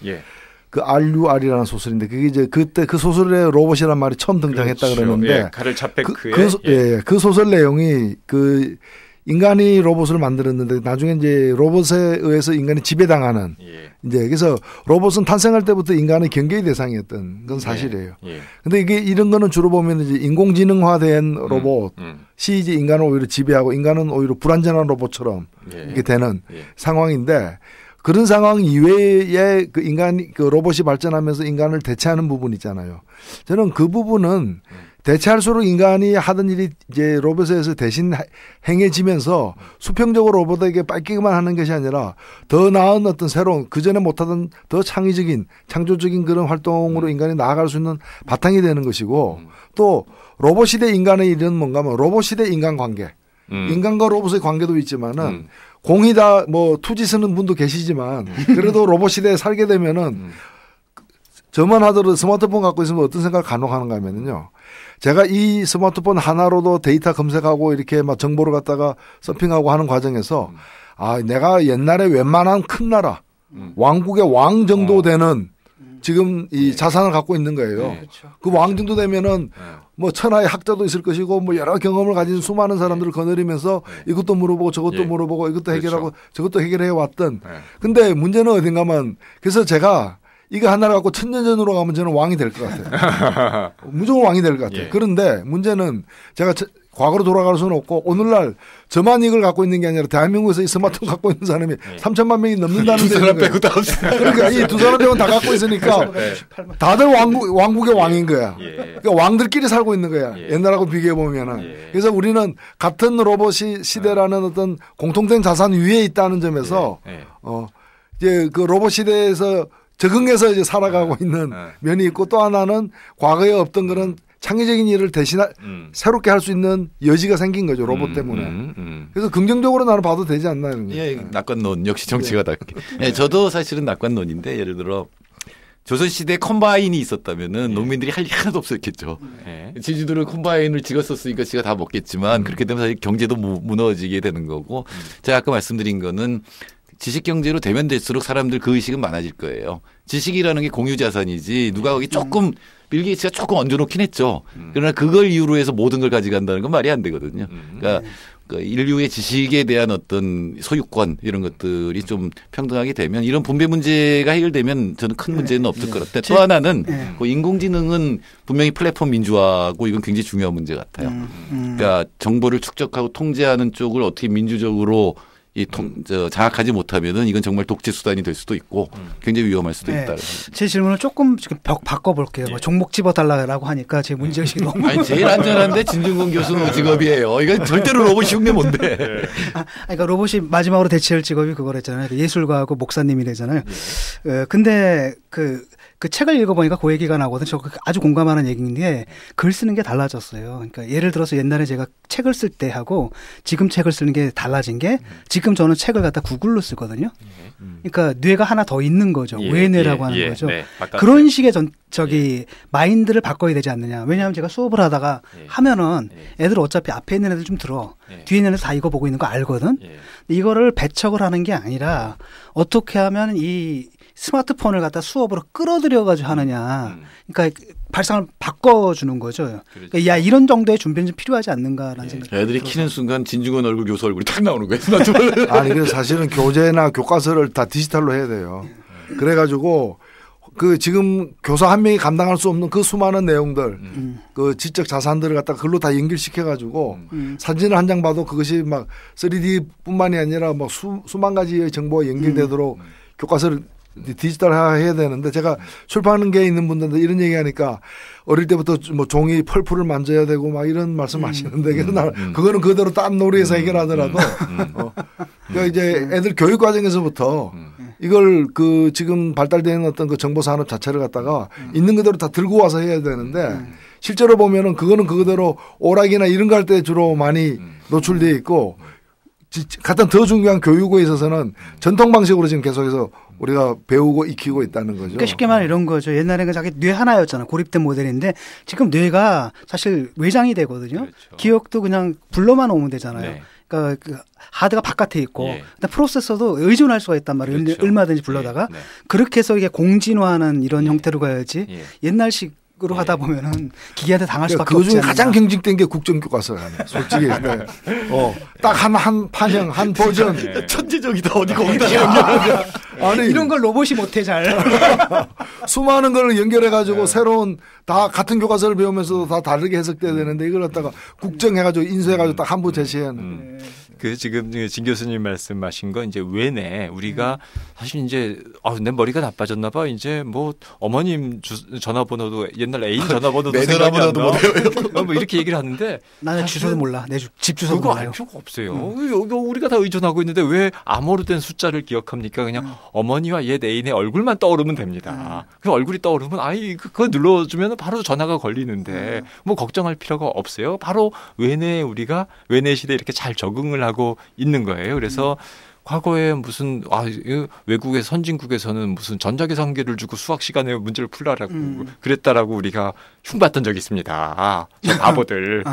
그 RUR이라는 소설인데 그게 이제 그때 그 소설에 로봇이란 말이 처음 등장했다 그러는데 카를 차페크의 그 소설 내용이 그 인간이 로봇을 만들었는데 나중에 이제 로봇에 의해서 인간이 지배당하는 이제 그래서 로봇은 탄생할 때부터 인간의 경계의 대상이었던 건 사실이에요. 근데 이게 이런 거는 주로 보면 이제 인공지능화된 로봇이 이제 인간을 오히려 지배하고 인간은 오히려 불완전한 로봇처럼 이렇게 되는 상황인데 그런 상황 이외에 그 인간이 그 로봇이 발전하면서 인간을 대체하는 부분 있잖아요. 저는 그 부분은 대체할수록 인간이 하던 일이 이제 로봇에 의해서 대신 행해지면서 수평적으로 로봇에게 뺏기기만 하는 것이 아니라 더 나은 어떤 새로운 그전에 못하던 더 창의적인 창조적인 그런 활동으로 인간이 나아갈 수 있는 바탕이 되는 것이고 또 로봇 시대 인간의 일은 뭔가 하면 로봇 시대 인간관계 인간과 로봇의 관계도 있지만은 공이 다 뭐 투지 쓰는 분도 계시지만 그래도 로봇 시대에 살게 되면은 저만 하더라도 스마트폰 갖고 있으면 어떤 생각을 간혹 하는가 하면은요. 제가 이 스마트폰 하나로도 데이터 검색하고 이렇게 막 정보를 갖다가 서핑하고 하는 과정에서 내가 옛날에 웬만한 큰 나라 왕국의 왕 정도 되는 지금 이 자산을 갖고 있는 거예요. 그 왕 정도 되면은 뭐 천하의 학자도 있을 것이고 뭐 여러 경험을 가진 수많은 사람들을 거느리면서 이것도 물어보고 저것도 물어보고 이것도 해결하고 저것도 해결해 왔던. 근데 문제는 어딘가면 그래서 제가 이거 하나를 갖고 천년전으로 가면 저는 왕이 될 것 같아요. 무조건 왕이 될 것 같아요. 예. 그런데 문제는 제가 과거로 돌아갈 수는 없고 오늘날 저만 이걸 갖고 있는 게 아니라 대한민국에서 이 스마트폰 갖고 있는 사람이 3천만 명이 넘는다는 두 사람 빼고 다 없어요. 그러니까 이 두 사람 빼고 다 갖고 있으니까 다들 왕국의 왕인 거야. 그러니까 왕들끼리 살고 있는 거야. 옛날하고 비교해 보면은. 그래서 우리는 같은 로봇이 시대라는 어떤 공통된 자산 위에 있다는 점에서 이제 그 로봇 시대에서 적응해서 이제 살아가고 있는 면이 있고 또 하나는 과거에 없던 그런 창의적인 일을 새롭게 할 수 있는 여지가 생긴 거죠. 로봇 때문에. 그래서 긍정적으로 나는 봐도 되지 않나 이런 거. 예, 낙관론 역시 정치가 다. 예, 저도 사실은 낙관론인데 예를 들어 조선시대에 컴바인이 있었다면은 농민들이 할 일 하나도 없었겠죠. 지주들은 컴바인을 찍었었으니까 지가 다 먹겠지만 그렇게 되면 사실 경제도 무너지게 되는 거고 제가 아까 말씀드린 거는 지식 경제로 되면 될수록 사람들 그 의식은 많아질 거예요. 지식이라는 게 공유 자산이지 누가 거기 조금 빌 게이츠가 조금 얹어놓긴 했죠. 그러나 그걸 이유로 해서 모든 걸 가져간다는 건 말이 안 되거든요. 그러니까 인류의 지식에 대한 어떤 소유권 이런 것들이 좀 평등하게 되면 이런 분배 문제가 해결되면 저는 큰 문제는 없을 것 같아요. 또 하나는 인공지능은 분명히 플랫폼 민주화고 이건 굉장히 중요한 문제 같아요. 그러니까 정보를 축적하고 통제하는 쪽을 어떻게 민주적으로 장악하지 못하면은 이건 정말 독재 수단이 될 수도 있고 굉장히 위험할 수도 있다. 제 질문을 조금 지금 바꿔볼게요. 뭐 종목 집어달라고 하니까 제 문제의식이 너무. 아니 제일 안전한데 진중권 교수는 직업이에요. 이건 절대로 로봇이 흉내 뭔데. 그러니까 로봇이 마지막으로 대체할 직업이 그거랬잖아요. 예술가하고 목사님이래잖아요. 근데 그 책을 읽어보니까 그 얘기가 나거든. 저 아주 공감하는 얘기인데 글 쓰는 게 달라졌어요. 그러니까 예를 들어서 옛날에 제가 책을 쓸 때 하고 지금 책을 쓰는 게 달라진 게 지금 저는 책을 갖다 구글로 쓰거든요. 그러니까 뇌가 하나 더 있는 거죠. 외뇌라고 하는 거죠. 그런 식의 마인드를 바꿔야 되지 않느냐. 왜냐하면 제가 수업을 하다가 하면은 애들 어차피 앞에 있는 애들 좀 들어. 뒤에 있는 애들 다 이거 보고 있는 거 알거든. 이거를 배척을 하는 게 아니라 어떻게 하면 이 스마트폰을 갖다 수업으로 끌어들여가지고 하느냐. 그러니까 발상을 바꿔주는 거죠. 그러니까 야 이런 정도의 준비는 좀 필요하지 않는가라는 생각이 애들이 들어서. 키는 순간 진중권 얼굴 교수 얼굴이 탁 나오는 거예요. 아니 그래서 사실은 교재나 교과서를 다 디지털로 해야 돼요. 그래가지고 그 지금 교사 한 명이 감당할 수 없는 그 수많은 내용들, 그 지적 자산들을 갖다가 글로 다 연결시켜가지고 사진을 한 장 봐도 그것이 막 3D뿐만이 아니라 막 수만 가지의 정보가 연결되도록 교과서를 디지털화해야 되는데 제가 출판하는 게 있는 분들도 이런 얘기하니까 어릴 때부터 뭐 종이 펄프를 만져야 되고 막 이런 말씀하시는데 그래서 나는 그거는 그대로 딴 놀이에서 해결하더라도 그러니까 이제 애들 교육 과정에서부터 이걸 그 지금 발달되는 어떤 그 정보 산업 자체를 갖다가 있는 그대로 다 들고 와서 해야 되는데 실제로 보면은 그거는 그대로 오락이나 이런 거 할 때 주로 많이 노출돼 있고 가장 더 중요한 교육에 있어서는 전통 방식으로 지금 계속해서 우리가 배우고 익히고 있다는 거죠. 그러니까 쉽게 말하면 이런 거죠. 옛날에는 자기 뇌 하나였잖아. 고립된 모델인데 지금 뇌가 사실 외장이 되거든요. 그렇죠. 기억도 그냥 불러만 오면 되잖아요. 그러니까 그 하드가 바깥에 있고 근데 프로세서도 의존할 수가 있단 말이에요. 그렇죠. 얼마든지 불러다가 그렇게 해서 이게 공진화하는 이런 형태로 가야지 옛날식 으로 하다 보면은 기계한테 당할 수밖에 없지 않나. 가장 경직된 게 국정교과서가 아니야. 솔직히. 딱 한 판형, 한 버전. 천재적이다. 어디 거기다 연결하냐. 아니 이런 걸 로봇이 못해 잘. 수많은 걸 연결해가지고 새로운 다 같은 교과서를 배우면서도 다 다르게 해석돼야 되는데 이걸 갖다가 국정해가지고 인수해가지고 딱 한 부 제시하는. 그 지금 진 교수님 말씀하신 건 이제 외내 우리가 사실 이제 내 머리가 나빠졌나 봐. 이제 뭐 어머님 전화번호도 옛날 애인 전화번호도 내 전화번호도 못 외워요. 뭐 이렇게 얘기를 하는데 나는 주소도 몰라. 내 집 주소도 그거 몰라요. 알 필요가 없어요. 우리가 다 의존하고 있는데 왜 암호로 된 숫자를 기억합니까? 그냥 어머니와 옛 애인의 얼굴만 떠오르면 됩니다. 그 얼굴이 떠오르면 그거 눌러주면 바로 전화가 걸리는데 뭐 걱정할 필요가 없어요. 바로 외내 우리가 외내 시대에 이렇게 잘 적응을 하고 있는 거예요. 그래서 과거에 무슨 외국의 선진국에서는 무슨 전자계산기를 주고 수학 시간에 문제를 풀라라고 그랬다라고 우리가 흉봤던 적이 있습니다. 저 바보들.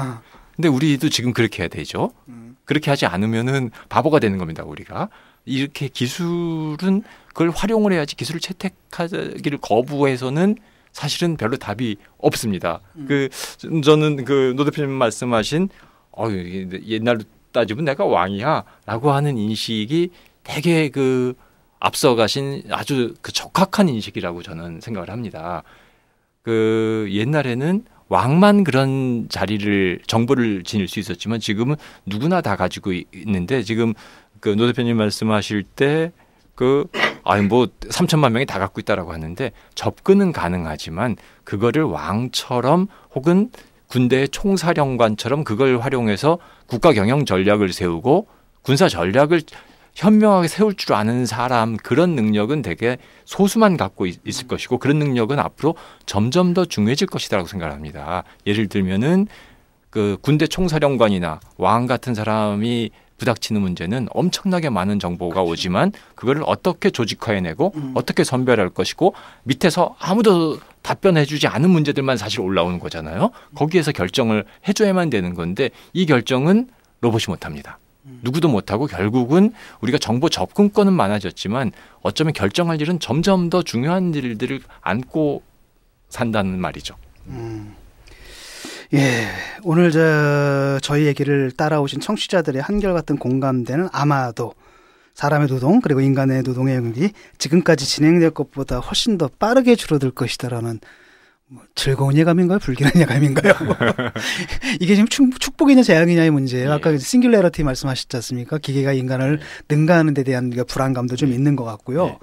근데 우리도 지금 그렇게 해야 되죠. 그렇게 하지 않으면은 바보가 되는 겁니다. 우리가 이렇게 기술은 그걸 활용을 해야지 기술을 채택하기를 거부해서는 사실은 별로 답이 없습니다. 저는 노 대표님 말씀하신 옛날로 따지면 내가 왕이야라고 하는 인식이 되게 앞서가신 아주 그 적확한 인식이라고 저는 생각을 합니다. 그 옛날에는 왕만 그런 자리를 정보를 지닐 수 있었지만 지금은 누구나 다 가지고 있는데 지금 그 노 대표님 말씀하실 때 아니 뭐 3천만 명이 다 갖고 있다라고 하는데 접근은 가능하지만 그거를 왕처럼 혹은 군대의 총사령관처럼 그걸 활용해서 국가 경영 전략을 세우고 군사 전략을 현명하게 세울 줄 아는 사람 그런 능력은 되게 소수만 갖고 있을 것이고 그런 능력은 앞으로 점점 더 중요해질 것이라고 생각합니다. 예를 들면은 그 군대 총사령관이나 왕 같은 사람이 부닥치는 문제는 엄청나게 많은 정보가 오지만 그거를 어떻게 조직화해내고 어떻게 선별할 것이고 밑에서 아무도 답변해주지 않은 문제들만 사실 올라오는 거잖아요. 거기에서 결정을 해줘야만 되는 건데 이 결정은 로봇이 못합니다. 누구도 못하고 결국은 우리가 정보 접근권은 많아졌지만 어쩌면 결정할 일은 점점 더 중요한 일들을 안고 산다는 말이죠. 예, 오늘 저희 얘기를 따라오신 청취자들의 한결같은 공감대는 아마도 사람의 노동 그리고 인간의 노동의 영역이 지금까지 진행될 것보다 훨씬 더 빠르게 줄어들 것이다라는 즐거운 예감인가요? 불길한 예감인가요? 이게 지금 축복이냐 재앙이냐의 문제예요. 아까 싱귤레러티 말씀하셨지 않습니까? 기계가 인간을 능가하는 데 대한 불안감도 좀 있는 것 같고요.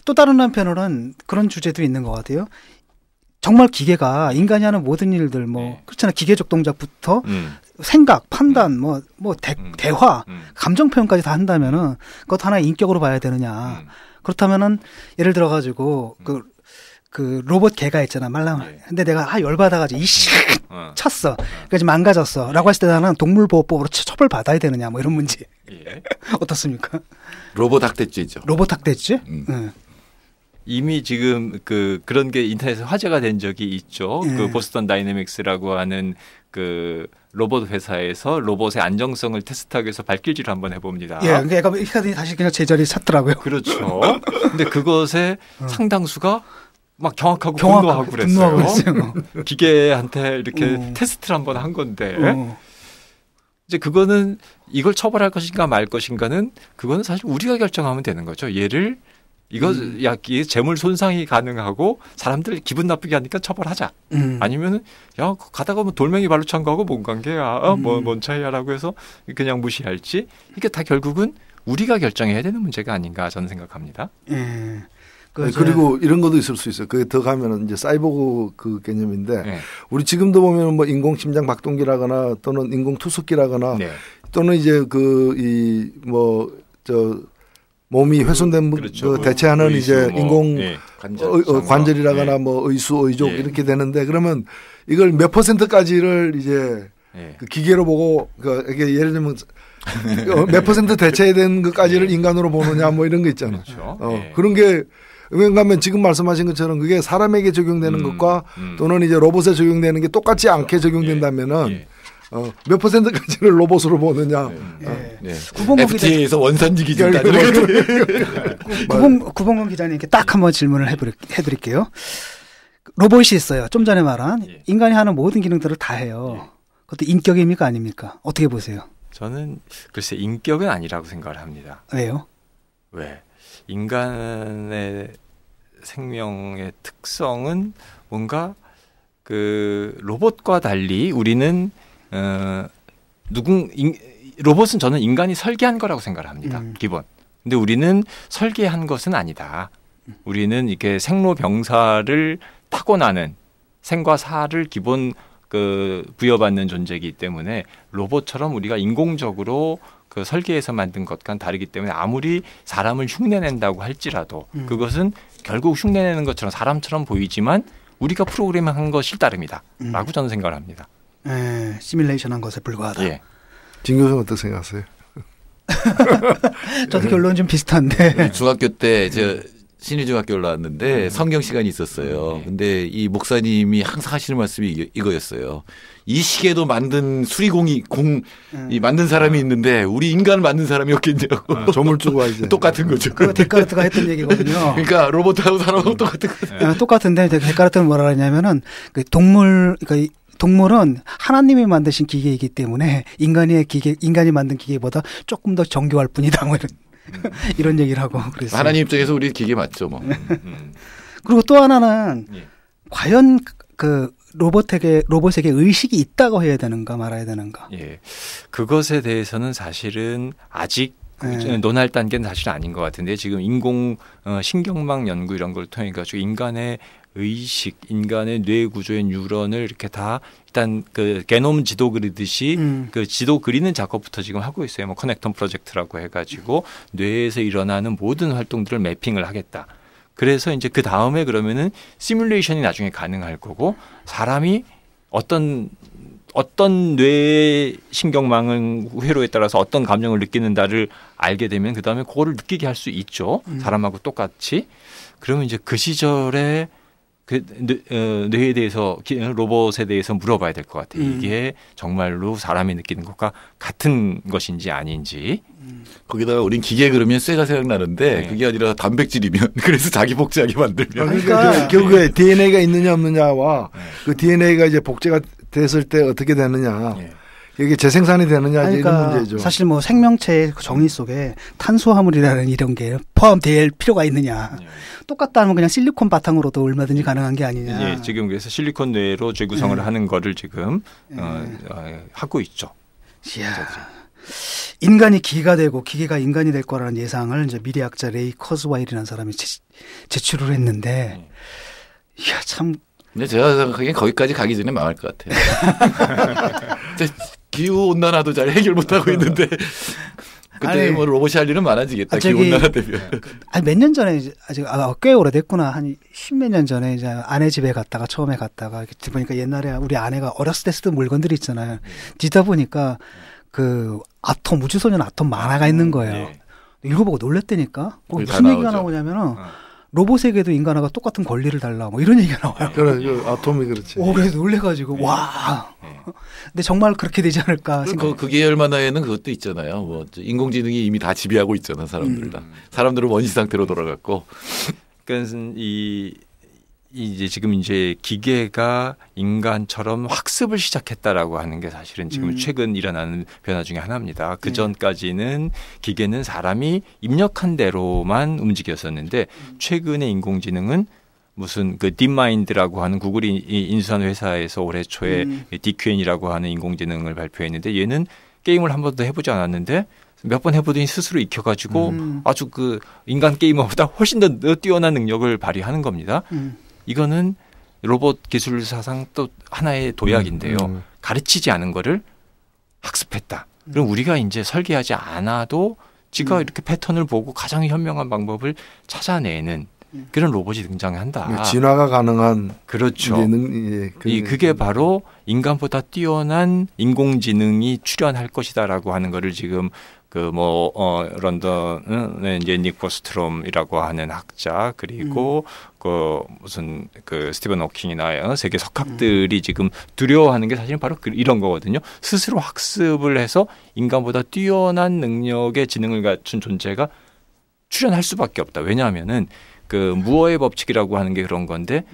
또 다른 한편으로는 그런 주제도 있는 것 같아요. 정말 기계가 인간이 하는 모든 일들 그렇잖아요. 기계적 동작부터 생각, 판단, 대화, 감정 표현까지 다 한다면은 그것 하나의 인격으로 봐야 되느냐. 그렇다면은 예를 들어 가지고 그 로봇 개가 있잖아. 근데 내가 열받아가지고 이씨 쳤어. 그래서 망가졌어. 라고 했을 때 나는 동물보호법으로 처벌 받아야 되느냐. 이런 문제. 예. 어떻습니까? 로봇 학대죄죠. 로봇 학대죄? 이미 지금 그런 게 인터넷에 화제가 된 적이 있죠. 그 보스턴 다이내믹스라고 하는 그 로봇 회사에서 로봇의 안정성을 테스트하기 위해서 발길질을 한번 해봅니다. 예, 그러니까 애가 다시 그냥 제자리에 찼더라고요. 그렇죠. 근데 그것의 상당수가 막 경악하고 분노하고 그랬어요. 기계한테 이렇게 테스트를 한번 한 건데 이제 그거는 이걸 처벌할 것인가 말 것인가는 그거는 사실 우리가 결정하면 되는 거죠. 얘를 이게 재물 손상이 가능하고 사람들 기분 나쁘게 하니까 처벌하자. 아니면은 가다가 돌멩이 발로 찬 거하고 뭔 관계야? 뭔 차이야라고 해서 그냥 무시할지. 이게 다 결국은 우리가 결정해야 되는 문제가 아닌가 저는 생각합니다. 그리고 이런 것도 있을 수 있어요. 그게 더 가면은 이제 사이보그 그 개념인데 우리 지금도 보면 인공 심장 박동기라거나 또는 인공 투숙기라거나 또는 이제 몸이 훼손된 그렇죠. 대체하는 의수, 이제 인공 관절이라거나 네. 의수, 의족 이렇게 되는데 그러면 이걸 몇 %까지를 이제 그 기계로 보고 이게 예를 들면 몇 % 대체된 것까지를 인간으로 보느냐 이런 거 있잖아요. 그렇죠. 그런 게 왜냐하면 지금 말씀하신 것처럼 그게 사람에게 적용되는 것과 또는 이제 로봇에 적용되는 게 똑같지 않게 적용된다면은 몇 %까지를 로봇으로 보느냐. FTA에서 원산지 기준 구봉건 기자님께 딱 한번 질문을 해드릴게요. 로봇이 있어요. 좀 전에 말한 인간이 하는 모든 기능들을 다 해요. 그것도 인격입니까 아닙니까? 어떻게 보세요? 저는 글쎄 인격은 아니라고 생각을 합니다. 왜요? 왜? 인간의 생명의 특성은 뭔가 그 로봇과 달리 우리는 로봇은 저는 인간이 설계한 거라고 생각을 합니다. 기본. 근데 우리는 설계한 것은 아니다. 우리는 이렇게 생로병사를 타고나는 생과 사를 기본 부여받는 존재이기 때문에 로봇처럼 우리가 인공적으로 그 설계해서 만든 것과는 다르기 때문에 아무리 사람을 흉내낸다고 할지라도 그것은 결국 흉내내는 것처럼 사람처럼 보이지만 우리가 프로그래밍한 것일 따름이다. 라고 저는 생각을 합니다. 시뮬레이션한 것에 불과하다. 진 교수는 어떻게 생각하세요? 저도 결론은 좀 비슷한데. 중학교 때 신일중학교를 나왔는데 성경 시간이 있었어요. 근데 이 목사님이 항상 하시는 말씀이 이거였어요. 이 시계도 만든 수리공이 만든 사람이 있는데 우리 인간을 만든 사람이 없겠냐고. 조물주가 이제 똑같은 거죠. 그 데카르트가 했던 얘기거든요. 그러니까 로봇하고 사람하고 똑같은 거죠. 똑같은데 데카르트는 뭐라 하냐면은 동물은 하나님이 만드신 기계이기 때문에 인간이 만든 기계보다 조금 더 정교할 뿐이다. 이런 얘기를 하고 그랬어요. 하나님 입장에서 우리 기계 맞죠, 뭐. 그리고 또 하나는 과연 그 로봇에게 의식이 있다고 해야 되는가 말아야 되는가. 예, 그것에 대해서는 사실은 아직 논할 단계는 사실 아닌 것 같은데 지금 인공 신경망 연구 이런 걸 통해 가지고 인간의 의식, 인간의 뇌 구조의 뉴런을 이렇게 다 일단 그 게놈 지도 그리듯이 그 지도 그리는 작업부터 지금 하고 있어요. 뭐 커넥텀 프로젝트라고 해가지고 뇌에서 일어나는 모든 활동들을 매핑을 하겠다. 그래서 이제 그 다음에 그러면은 시뮬레이션이 나중에 가능할 거고 사람이 어떤 뇌 신경망은 회로에 따라서 어떤 감정을 느끼는다를 알게 되면 그 다음에 그거를 느끼게 할 수 있죠. 사람하고 똑같이. 그러면 이제 그 시절에 그 뇌에 대해서 로봇에 대해서 물어봐야 될 것 같아요. 이게 정말로 사람이 느끼는 것과 같은 것인지 아닌지. 거기다가 우린 기계 그러면 쇠가 생각나는데 그게 아니라 단백질이면 그래서 자기 복제하게 만들면. 그러니까 결국에 DNA가 있느냐 없느냐와 그 DNA가 이제 복제가 됐을 때 어떻게 되느냐. 이게 재생산이 되느냐 그러니까 이런 문제죠. 사실 뭐 생명체의 정의 속에 탄수화물이라는 이런 게 포함될 필요가 있느냐. 똑같다면 그냥 실리콘 바탕으로도 얼마든지 가능한 게 아니냐. 예, 지금 그래서 실리콘 뇌로 재구성을 하는 거를 지금 하고 있죠. 이야. 인간이 기계가 되고 기계가 인간이 될 거라는 예상을 이제 미래학자 레이 커즈와일이라는 사람이 제출을 했는데, 이야 참. 근데 제가 생각하기엔 거기까지 가기 전에 망할 것 같아요. 기후 온난화도 잘 해결 못 하고 있는데 그때 뭐 로봇이 할 일은 많아지겠다. 기후 온난화 되면. 몇 년 전에 아직 꽤 오래됐구나. 한 10몇 년 전에 이제 아내 집에 갔다가 처음에 갔다가 이렇게 보니까 옛날에 우리 아내가 어렸을 때 쓰던 물건들이 있잖아요. 뒤다 보니까 그 아톰 우주소년 아톰 만화가 있는 거예요. 읽어보고 놀랬다니까. 무슨 얘기가 나오냐면은. 로봇에게도 인간하고 똑같은 권리를 달라 뭐 이런 얘기가 나와요. 그래, 아톰이 그렇지. 그래서 놀래가지고 와. 근데 정말 그렇게 되지 않을까 생각. 그 계열 만화에는 그것도 있잖아요. 뭐 인공지능이 이미 다 지배하고 있잖아 사람들 다. 사람들은 원시 상태로 돌아갔고. 그러니까 이제 지금 이제 기계가 인간처럼 학습을 시작했다라고 하는 게 사실은 지금 최근 일어나는 변화 중에 하나입니다. 그 전까지는 기계는 사람이 입력한 대로만 움직였었는데 최근의 인공지능은 무슨 그 딥마인드라고 하는 구글이 인수한 회사에서 올해 초에 DQN이라고 하는 인공지능을 발표했는데 얘는 게임을 한 번도 해보지 않았는데 몇 번 해보더니 스스로 익혀가지고 아주 그 인간 게이머보다 훨씬 더 뛰어난 능력을 발휘하는 겁니다. 이거는 로봇 기술 사상 또 하나의 도약인데요. 가르치지 않은 거를 학습했다. 그럼 우리가 이제 설계하지 않아도 지가 이렇게 패턴을 보고 가장 현명한 방법을 찾아내는 그런 로봇이 등장한다. 진화가 가능한. 그렇죠. 그게 바로 인간보다 뛰어난 인공지능이 출현할 것이다라고 하는 거를 지금 런던은 이제 닉 보스트롬이라고 하는 학자 그리고 무슨 스티븐 호킹이나 세계 석학들이 지금 두려워하는 게 사실은 바로 이런 거거든요. 스스로 학습을 해서 인간보다 뛰어난 능력의 지능을 갖춘 존재가 출현할 수밖에 없다. 왜냐하면은 무어의 법칙이라고 하는 게 그런 건데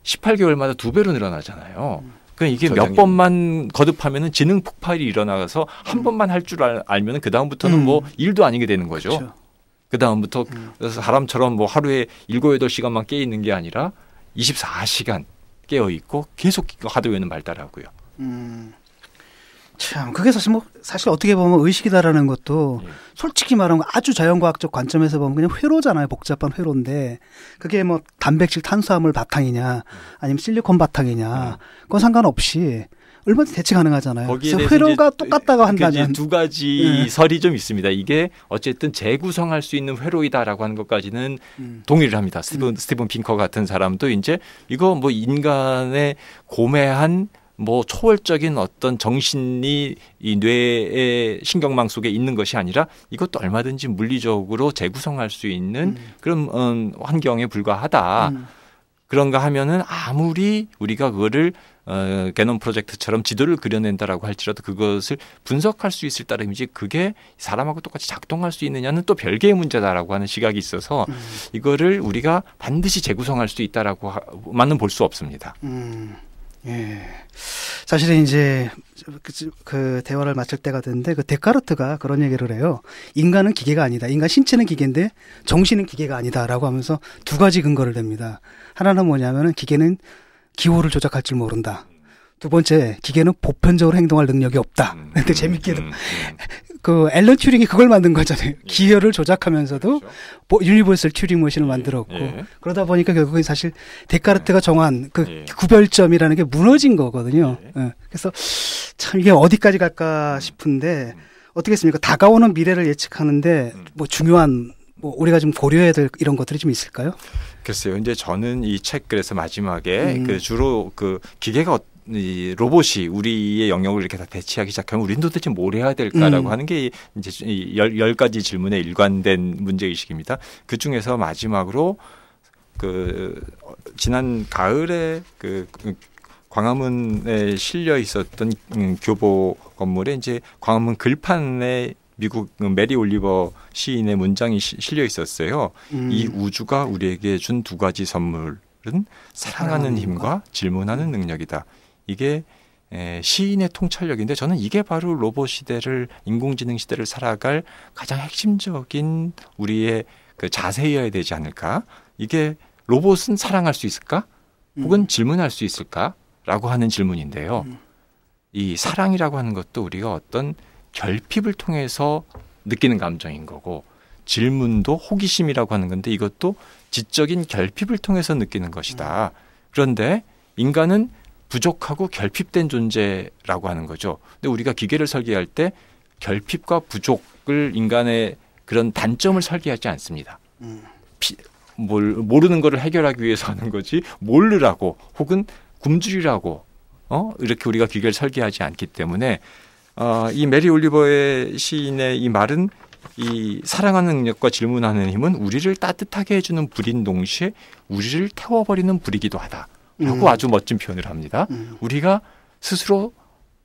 18개월마다 2배로 늘어나잖아요. 그러니까 이게 몇 번만 거듭하면은 지능 폭발이 일어나서 한 번만 할 줄 알면은 그 다음부터는 뭐 일도 아니게 되는 거죠. 그렇죠. 그 다음부터 사람처럼 뭐 하루에 7, 8시간만 깨 있는 게 아니라 24시간 깨어 있고 계속 하드웨어는 발달하고요. 참 그게 사실 어떻게 보면 의식이다라는 것도 솔직히 말하면 아주 자연과학적 관점에서 보면 그냥 회로잖아요. 복잡한 회로인데 그게 뭐 단백질 탄수화물 바탕이냐 아니면 실리콘 바탕이냐 그건 상관없이 얼마든지 대체 가능하잖아요. 그래서 회로가 똑같다고 한다면 두 가지 설이 좀 있습니다. 이게 어쨌든 재구성할 수 있는 회로이다라고 하는 것까지는 동의를 합니다. 스티븐 핑커 같은 사람도 이제 이거 뭐 인간의 고매한 뭐 초월적인 어떤 정신이 이 뇌의 신경망 속에 있는 것이 아니라 이것도 얼마든지 물리적으로 재구성할 수 있는 그런 환경에 불과하다. 그런가 하면은 아무리 우리가 그거를 게놈 프로젝트처럼 지도를 그려낸다라고 할지라도 그것을 분석할 수 있을 따름이지 그게 사람하고 똑같이 작동할 수 있느냐는 또 별개의 문제다라고 하는 시각이 있어서 이거를 우리가 반드시 재구성할 수 있다라고만은 볼 수 없습니다. 예. 사실은 이제 그 대화를 마칠 때가 됐는데 그 데카르트가 그런 얘기를 해요. 인간은 기계가 아니다. 인간 신체는 기계인데 정신은 기계가 아니다라고 하면서 두 가지 근거를 댑니다. 하나는 뭐냐면은 기계는 기호를 조작할 줄 모른다. 두 번째, 기계는 보편적으로 행동할 능력이 없다. 근데 재밌게도 그 앨런 튜링이 그걸 만든 거잖아요. 기호를 조작하면서도 유니버설 튜링 머신을 만들었고 그러다 보니까 결국엔 사실 데카르트가 정한 그 구별점이라는 게 무너진 거거든요. 그래서 참 이게 어디까지 갈까 싶은데 어떻겠습니까? 다가오는 미래를 예측하는데 뭐 중요한 뭐 우리가 좀 고려해야 될 이런 것들이 좀 있을까요? 글쎄요. 이제 저는 이 책 그래서 마지막에 그 주로 그 기계가 이 로봇이 우리의 영역을 이렇게 다 대체하기 시작하면 우리는 도대체 뭘 해야 될까라고 하는 게 이제 열 가지 질문에 일관된 문제의식입니다. 그 중에서 마지막으로 그 지난 가을에 그 광화문에 실려 있었던 교보 건물에 이제 광화문 글판에 미국 메리 올리버 시인의 문장이 실려 있었어요. 이 우주가 우리에게 준 두 가지 선물은 사랑하는 힘과 질문하는 능력이다. 이게 시인의 통찰력인데 저는 이게 바로 로봇 시대를 인공지능 시대를 살아갈 가장 핵심적인 우리의 그 자세여야 되지 않을까. 이게 로봇은 사랑할 수 있을까? 혹은 질문할 수 있을까? 라고 하는 질문인데요. 이 사랑이라고 하는 것도 우리가 어떤 결핍을 통해서 느끼는 감정인 거고 질문도 호기심이라고 하는 건데 이것도 지적인 결핍을 통해서 느끼는 것이다. 그런데 인간은 부족하고 결핍된 존재라고 하는 거죠. 근데 우리가 기계를 설계할 때 결핍과 부족을 인간의 그런 단점을 설계하지 않습니다. 모르는 거를 해결하기 위해서 하는 거지 모르라고 혹은 굶주리라고 이렇게 우리가 기계를 설계하지 않기 때문에 이 메리 올리버의 시인의 이 말은 이 사랑하는 능력과 질문하는 힘은 우리를 따뜻하게 해주는 불인 동시에 우리를 태워버리는 불이기도 하다. 라고 아주 멋진 표현을 합니다. 우리가 스스로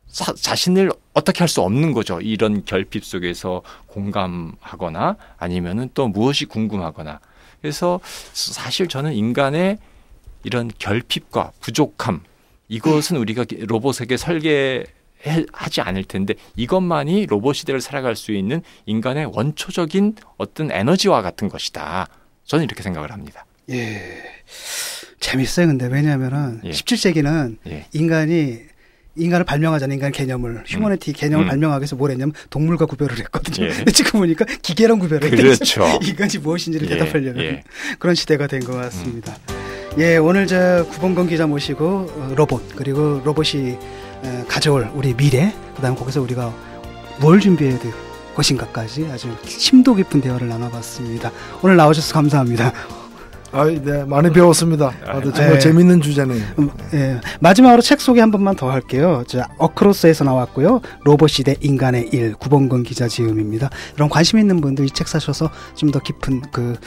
자신을 어떻게 할 수 없는 거죠. 이런 결핍 속에서 공감하거나 아니면은 또 무엇이 궁금하거나. 그래서 사실 저는 인간의 이런 결핍과 부족함 이것은 우리가 로봇에게 설계하지 않을 텐데 이것만이 로봇 시대를 살아갈 수 있는 인간의 원초적인 어떤 에너지와 같은 것이다. 저는 이렇게 생각을 합니다. 예. 재밌어요. 근데 왜냐하면은 17세기는 인간을 발명하자는 인간 개념을 휴머니티 개념을 발명하기 위해서 뭘 했냐면 동물과 구별을 했거든요. 근데 지금 보니까 기계랑 구별을 그렇죠. 인간이 무엇인지를 대답하려는 그런 시대가 된 것 같습니다. 예, 오늘 저 구본건 기자 모시고 로봇 그리고 로봇이 가져올 우리 미래 그다음 거기서 우리가 뭘 준비해야 될 것인가까지 아주 심도 깊은 대화를 나눠봤습니다. 오늘 나오셔서 감사합니다. 네, 많이 배웠습니다. 정말 재밌는 주제네요. 마지막으로 책 소개 한 번만 더 할게요. 어크로스에서 나왔고요. 로봇 시대 인간의 일 구본건 기자 지음입니다. 이런 관심 있는 분들 이 책 사셔서 좀 더 깊은 그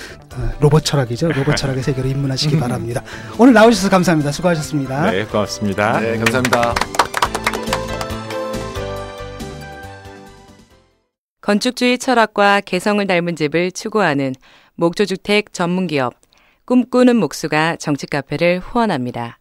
로봇 철학이죠. 로봇 철학의 세계로 입문하시기 바랍니다. 오늘 나오셔서 감사합니다. 수고하셨습니다. 네, 고맙습니다. 네, 감사합니다. 건축주의 철학과 개성을 닮은 집을 추구하는 목조주택 전문기업 꿈꾸는 목수가 정치 카페를 후원합니다.